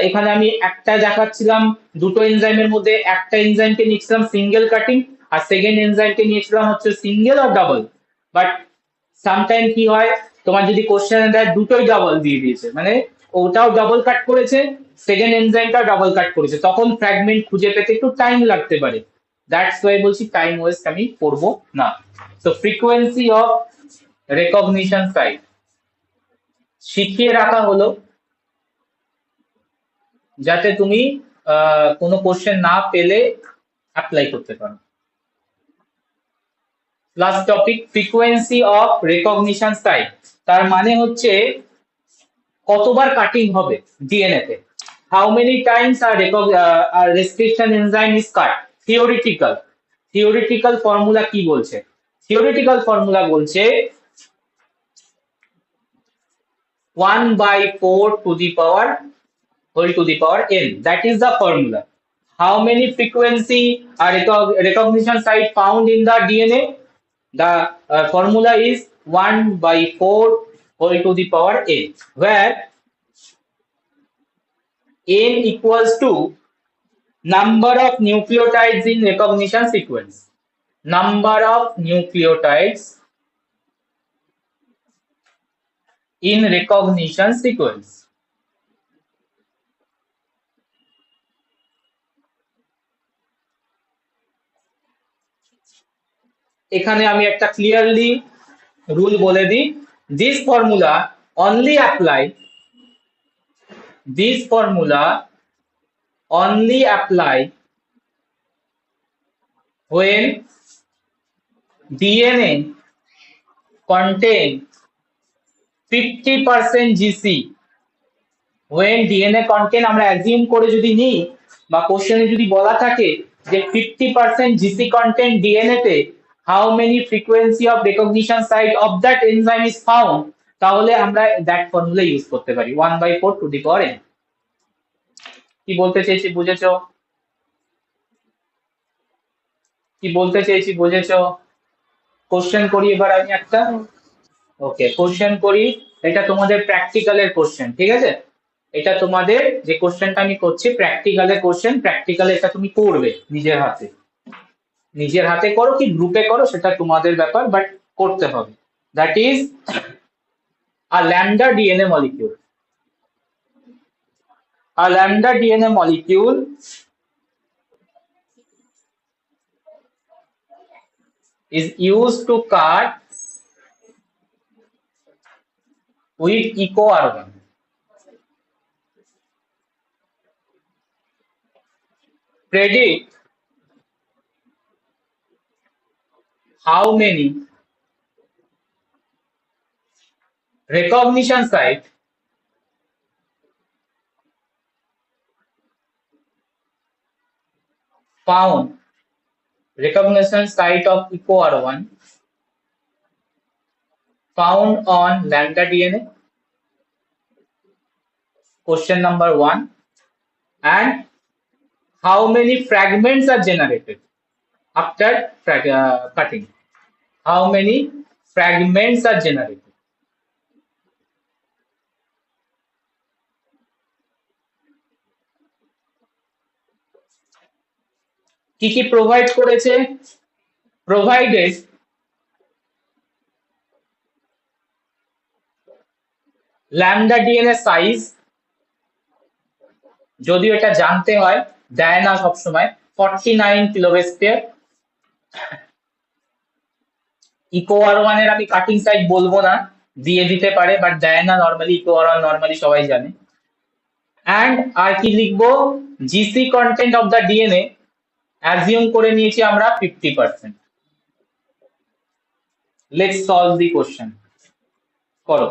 এখানে আমি একটা দেখাচ্ছিলাম, দুটো এনজাইমের মধ্যে একটা এনজাইমকে নিয়েছিলাম সিঙ্গেল কাটিং আর সেকেন্ড এনজাইমকে নিয়েছিলাম হচ্ছে সিঙ্গেল আর ডাবল। বাট সামটাইম কি হয়, তোমার যদি কোশ্চেনে দেয় দুটোই ডাবল দিয়ে দিয়েছে, মানে ওটাও ডাবল কাট করেছে, সেকেন্ড এনজাইমটাও ডাবল কাট করেছে, তখন ফ্র্যাগমেন্ট খুঁজে পেতে একটু টাইম লাগতে পারে। দ্যাটস ওয়াই বলছি টাইম ওয়েস্ট আমি করব না। তো ফ্রিকোয়েন্সি অফ রেকগনিশন সাইট শিখিয়ে রাখা হলো, যাতে তুমি কোনো কোশ্চেন না পেলে অ্যাপ্লাই করতে পারো। Last topic, frequency of recognition site, তার মানে হচ্ছে কতবার কাটিং হবে ডিএনএ তে, how many times are restriction enzyme is cut. Theoretical formula কি বলছে? থিওরিটিক্যাল ফর্মুলা বলছে 1/4 to the power whole to the power n, that is the formula. How many frequency are recognition site found in the DNA? The formula is 1/4 whole to the power n, where n equals to number of nucleotides in recognition sequence. Number of nucleotides in recognition sequence. এখানে আমি একটা ক্লিয়ারলি রুল বলে দিই, this formula only apply when DNA contain 50% GC। when DNA contain আমরা অ্যাজিউম করে যদি নিই বা কোশ্চেনে যদি বলা থাকে যে 50% GC content DNA তে, how many frequency of recognition site of that enzyme is found, তাহলে আমরা that formula ইউজ করতে পারি 1/4 to the power n। কি বলতে চেয়েছি বুঝেছো? বুঝেছো? কোশ্চেন করি এবার আমি একটা। ওকে, কোশ্চেন করি, এটা তোমাদের প্র্যাকটিক্যালের কোশ্চেন, ঠিক আছে? এটা তোমাদের যে কোশ্চেনটা আমি করছি প্র্যাকটিক্যালের কোশ্চেন, প্র্যাকটিক্যালে এটা তুমি করবে নিজের হাতে করো কি গ্রুপে করো সেটা তোমাদের ব্যাপার, বাট করতে হবে। That is a lambda DNA molecule. A lambda DNA molecule is used to cut with EcoR1. Predict how many recognition site found, recognition site of EcoR1 found on lambda DNA. Question number 1. And how many fragments are generated after cutting? How many fragments are generated. কি কি প্রোভাইড করেছে? প্রোভাইডেড lambda DNA সাইজ, যদিও এটা জানতে হয়, দেয় না সবসময়, 49 কিলোবেস পেয়ার। ইকো-R1 এর আমি কাটিং সাইজ বলবো না, দিয়ে দিতে পারে, বাট দেয় না নর্মালি। ইকো-R1 নর্মালি সবাই জানে। অ্যান্ড আর কি লিখবো? GC content of the DNA assume করে নিয়েছি আমরা 50%। Let's solve the question. করো।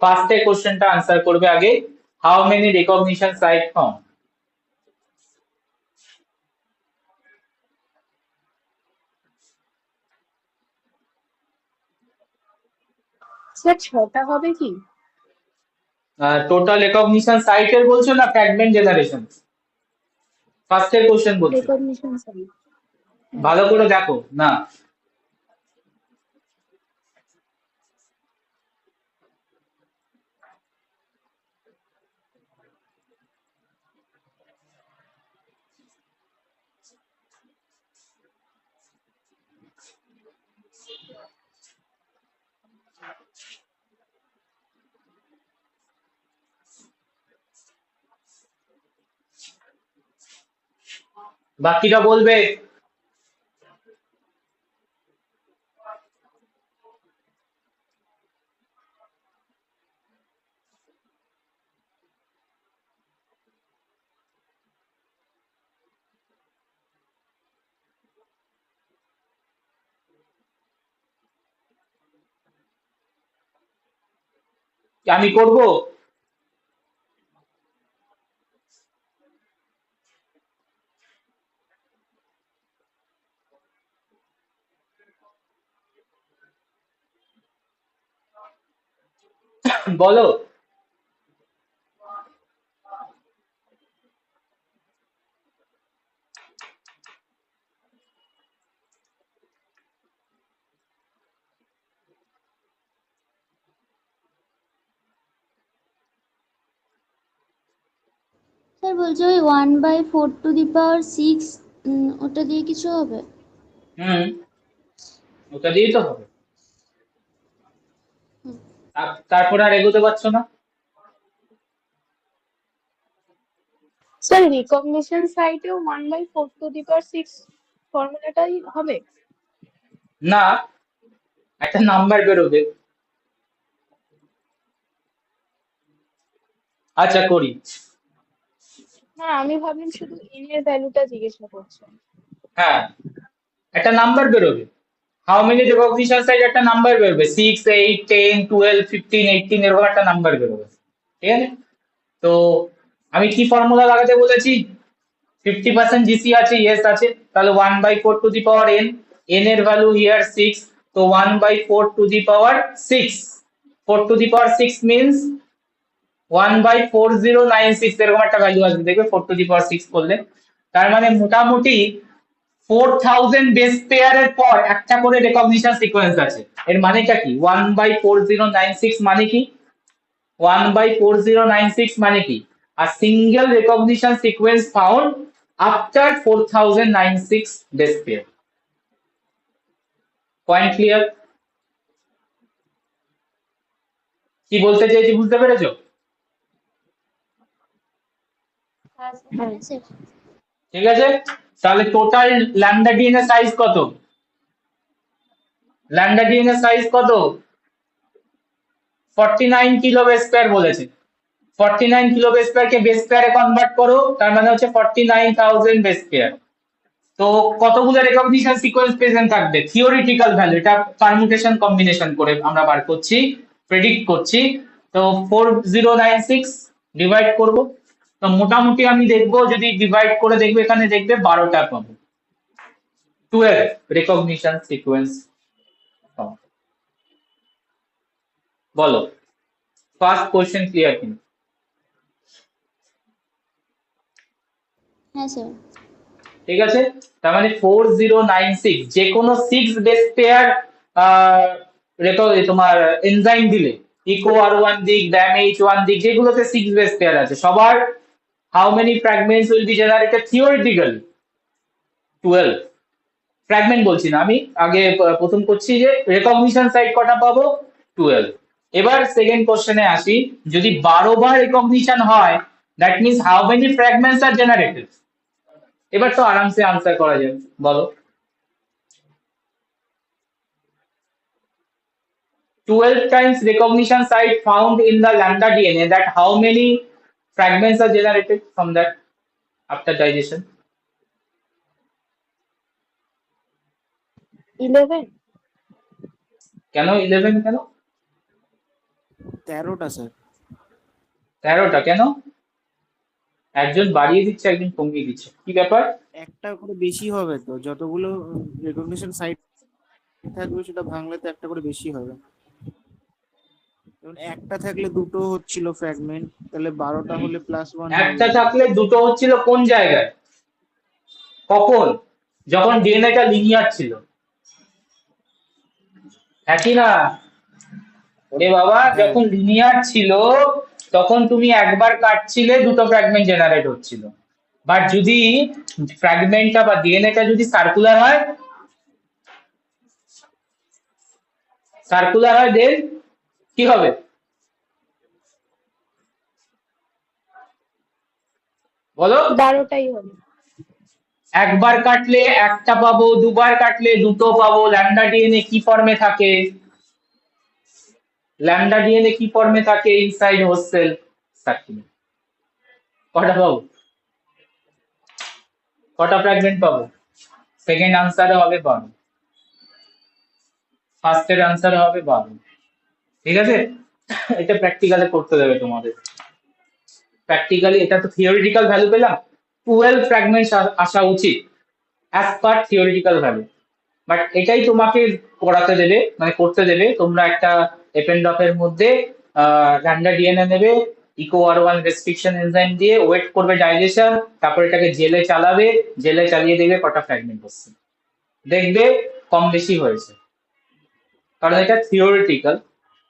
ফার্স্টে কোশ্চেনটা আনসার করবে আগে। How many recognition site found? Sir 6টা হবে কি? টোটাল রেকগনিশন সাইটের বলছো না ফ্র্যাগমেন্ট জেনারেশন? ফার্স্টের কোশ্চেন বলছো, রেকগনিশন সাইট। ভালো করে দেখো না। বাকিটা বলবে। আমি করব? বলো। স্যার বলছে ওই 1/4⁶ ওটা দিয়ে কিছু হবে? ওটা দিয়েই তো হবে। তারপরে আর এগোতে পারছো না? স্যার রিকগনিশন সাইটেও 1/4⁶ ফর্মুলাটাই হবে? না, একটা নাম্বার বেরোবে। আচ্ছা করি। না, আমি ভাবলাম শুধু n এর ভ্যালুটা জিজ্ঞাসা করছেন। হ্যাঁ, একটা নাম্বার বেরোবে। হাউ মেনি রেকগনিশন সাইজ একটা নাম্বার বেরোবে, 6, 8, 10, 12, 15, 18 এরকম একটা নাম্বার বেরোবে। ঠিক আছে? তো আমি কি ফর্মুলা লাগাতে বলেছি? 50% জিসি আছে, ইয়েস আছে, তাহলে 1/4⁴ n এর ভ্যালু হিয়ার 6, তো 1/4⁶ 4⁶ মিন্স 1/4096 এরকম একটা ভ্যালু আসবে, দেখবে 4⁶ করলে। তার মানে মোটামুটি 4000 বেস পেয়ারের পর একটা করে রেকগনিশন সিকোয়েন্স আছে। এর মানেটা কি? 1/4096 মানে কি? 1/4096 মানে কি? A single recognition sequence found after 4096 base pair. Point clear? কি বলতে চাইছি বুঝতে পেরেছো? হ্যাঁ স্যার। ঠিক আছে, তাহলে টোটাল ল্যামডা ডিএনএ সাইজ কত? ল্যামডা ডিএনএ সাইজ কত? 49 কিলো বেস পেয়ার বলেছে। 49 কিলো বেস পেয়ারকে বেস পেয়ারে কনভার্ট করো, তার মানে হচ্ছে 49000 বেস পেয়ার। তো কতগুলো রেকগনিশন সিকোয়েন্স প্রেজেন্ট থাকবে? থিওরিটিক্যাল ভ্যালু, এটা পারমুটেশন কম্বিনেশন করে আমরা বার করছি, প্রেডিক্ট করছি। তো 4096 ডিভাইড করব তো মোটামুটি আমি দেখবো যদি ডিভাইড করে দেখবে এখানে দেখবে 12টা পাবো। 12 রেকগনিশন সিকোয়েন্স। বলো ফার্স্ট কোশ্চেন ক্লিয়ার কিনা? হ্যাঁ স্যার। ঠিক আছে, তার মানে 4096 যে কোনো 6 বেস পেয়ার তোমার এনজাইম দিলে, ইকো আর ওয়ান দিক, ড্যামেজ ওয়ান দিক, যেগুলোতে 6 বেস পেয়ার আছে সবার how many fragments will be generated theoretically? 12 fragment বলছি না আমি, আগে প্রথম করছি যে রেকগনিশন সাইট কটা পাবো? 12। এবার সেকেন্ড কোশ্চেনে আসি, যদি 12 বার রেকগনিশন হয় that means how many fragments are generated? এবার তো আরামসে আনসার করা যাবে, বলো। 12 times recognition site found in the lambda DNA, that how many fragments are generated from that after digestion? 11। কেন 11? কেন 13টা স্যার। 13টা কেন? একজন বাড়িয়ে দিচ্ছে একজন কমিয়ে দিচ্ছে, কি ব্যাপার? একটা করে বেশি হবে তো, যতগুলো রেকগনিশন সাইট থাকবে সেটা ভাঙলে তো একটা করে বেশি হবে। যেমন একটা থাকলে দুটো হচ্ছিল ফ্র্যাগমেন্ট, তাহলে 12টা হলে +1। একটা থাকলে দুটো হচ্ছিল কোন জায়গায়, কখন? যখন ডিএনএটা লিনিয়ার ছিল, একই না? ওরে বাবা, যখন লিনিয়ার ছিল তখন তুমি একবার কাটছিলে দুটো ফ্র্যাগমেন্ট জেনারেট হচ্ছিল। বাট যদি ফ্র্যাগমেন্টটা বা ডিএনএটা যদি সার্কুলার হয়, দেন কি হবে? বলো। 12টাই হবে। একবার কাটলে একটা পাবো, দুবার কাটলে দুটো পাবো। ল্যাম্ডা ডিএনএ কি ফর্মে থাকে? ল্যাম্ডা ডিএনএ কি ফর্মে থাকে ইনসাইড হোস্ট সেল? সার্কুলার। কটা পাবো? কটা ফ্র্যাগমেন্ট পাবো? সেকেন্ড আনসারে হবে 12, ফার্স্টের আনসারে হবে 12। ঠিক আছে, এটা প্র্যাকটিক্যালে করতে দেবে তোমাদের। প্র্যাকটিক্যালি এটা তো থিওরিটিক্যাল ভ্যালু পেলাম, 12 ফ্র্যাগমেন্টস আসা উচিত as per theoretical value. But এটাই তোমাকে করাতে দেবে, মানে করতে দেবে। তোমরা একটা এপেন্ডফের মধ্যে ল্যাম্ডা ডিএনএ নেবে, eco R one restriction enzyme দিয়ে ওয়েট করবে ডাইজেশন, তারপর এটাকে জেলে চালাবে, জেলে চালিয়ে দেখবে কটা ফ্র্যাগমেন্ট হচ্ছে, দেখবে কম বেশি হয়েছে। কারণ এটা theoretical,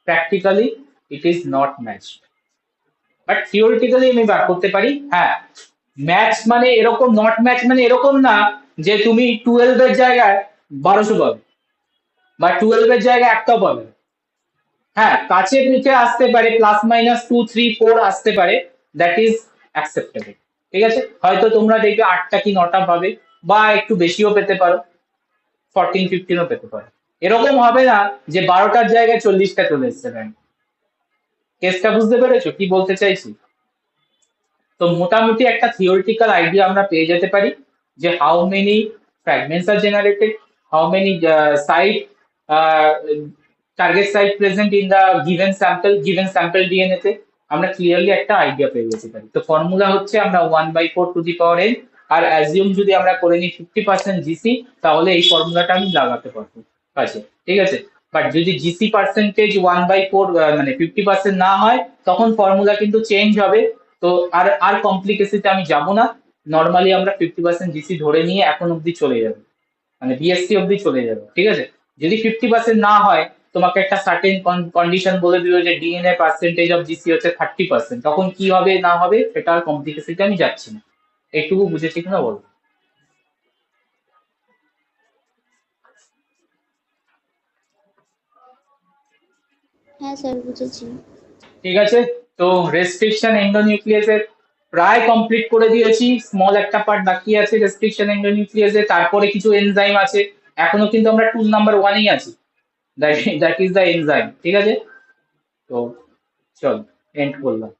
practically it is not matched. But theoretically আমি বার করতে পারি। হ্যাঁ, ম্যাচ মানে এরকম, নট ম্যাচ মানে এরকম না যে তুমি 12 এর জায়গায় 1200 পাবে বা 12 এর জায়গায় একটাও পাবে। হ্যাঁ, কাছে পিঠে আসতে পারে, +-2 3 4 আসতে পারে, দ্যাট ইজ অ্যাকসেপ্টেবল। ঠিক আছে, হয়তো তোমরা দেখবে 8টা কি 9টা পাবে, বা একটু বেশিও পেতে পারো, 14-15ও পেতে পারো। এরকম হবে না যে 12টার জায়গায় 40টা চলে এসছে। র্যাঙ্ক কেসটা বুঝতে পেরেছো কি বলতে চাইছি? তো মোটামুটি একটা থিওরিটিক্যাল আইডিয়া আমরা পেয়ে যেতে পারি যে how many fragments are generated, how many site target site present in the given sample DNA তে আমরা ক্লিয়ারলি একটা আইডিয়া পেয়ে যেতে পারি। তো ফর্মুলা হচ্ছে আমরা 1/4 আর অ্যাজিউম যদি আমরা করে নিই 50% জিসি, তাহলে এই ফর্মুলাটা আমি লাগাতে পারবো কাছে। ঠিক আছে, বাট যদি জিসি পার্সেন্টেজ 1/4 মানে 50% না হয়, তখন ফর্মুলা কিন্তু চেঞ্জ হবে। তো আর কমপ্লিকেসিতে আমি যাব না, নর্মালি আমরা 50% জিসি ধরে নিয়ে এখন অব্দি চলে যাবে, মানে বিএসসি অব্দি চলে যাবে। ঠিক আছে, যদি 50% না হয়, তোমাকে একটা সার্টেন কন্ডিশন বলে দিল যে ডিএনএ পার্সেন্টেজ অফ জিসি হচ্ছে 30%, তখন কি হবে না হবে সেটা আর কমপ্লিকেসিতে আমি যাচ্ছি না। একটুকু বুঝেছি কিনা বলো। হ্যাঁ স্যার বুঝেছি। ঠিক আছে, তো রেস্ট্রিকশন এন্ডোনিউক্লিয়াসের প্রায় কমপ্লিট করে দিয়েছি, স্মল একটা পার্ট বাকি আছে রেস্ট্রিকশন এন্ডোনিউক্লিয়াসে, তারপরে কিছু এনজাইম আছে। এখনো কিন্তু আমরা টুল নাম্বার 1-এই আছি, দ্যাট ইজ দ্য এনজাইম। ঠিক আছে, তো চল এন্ড করলাম।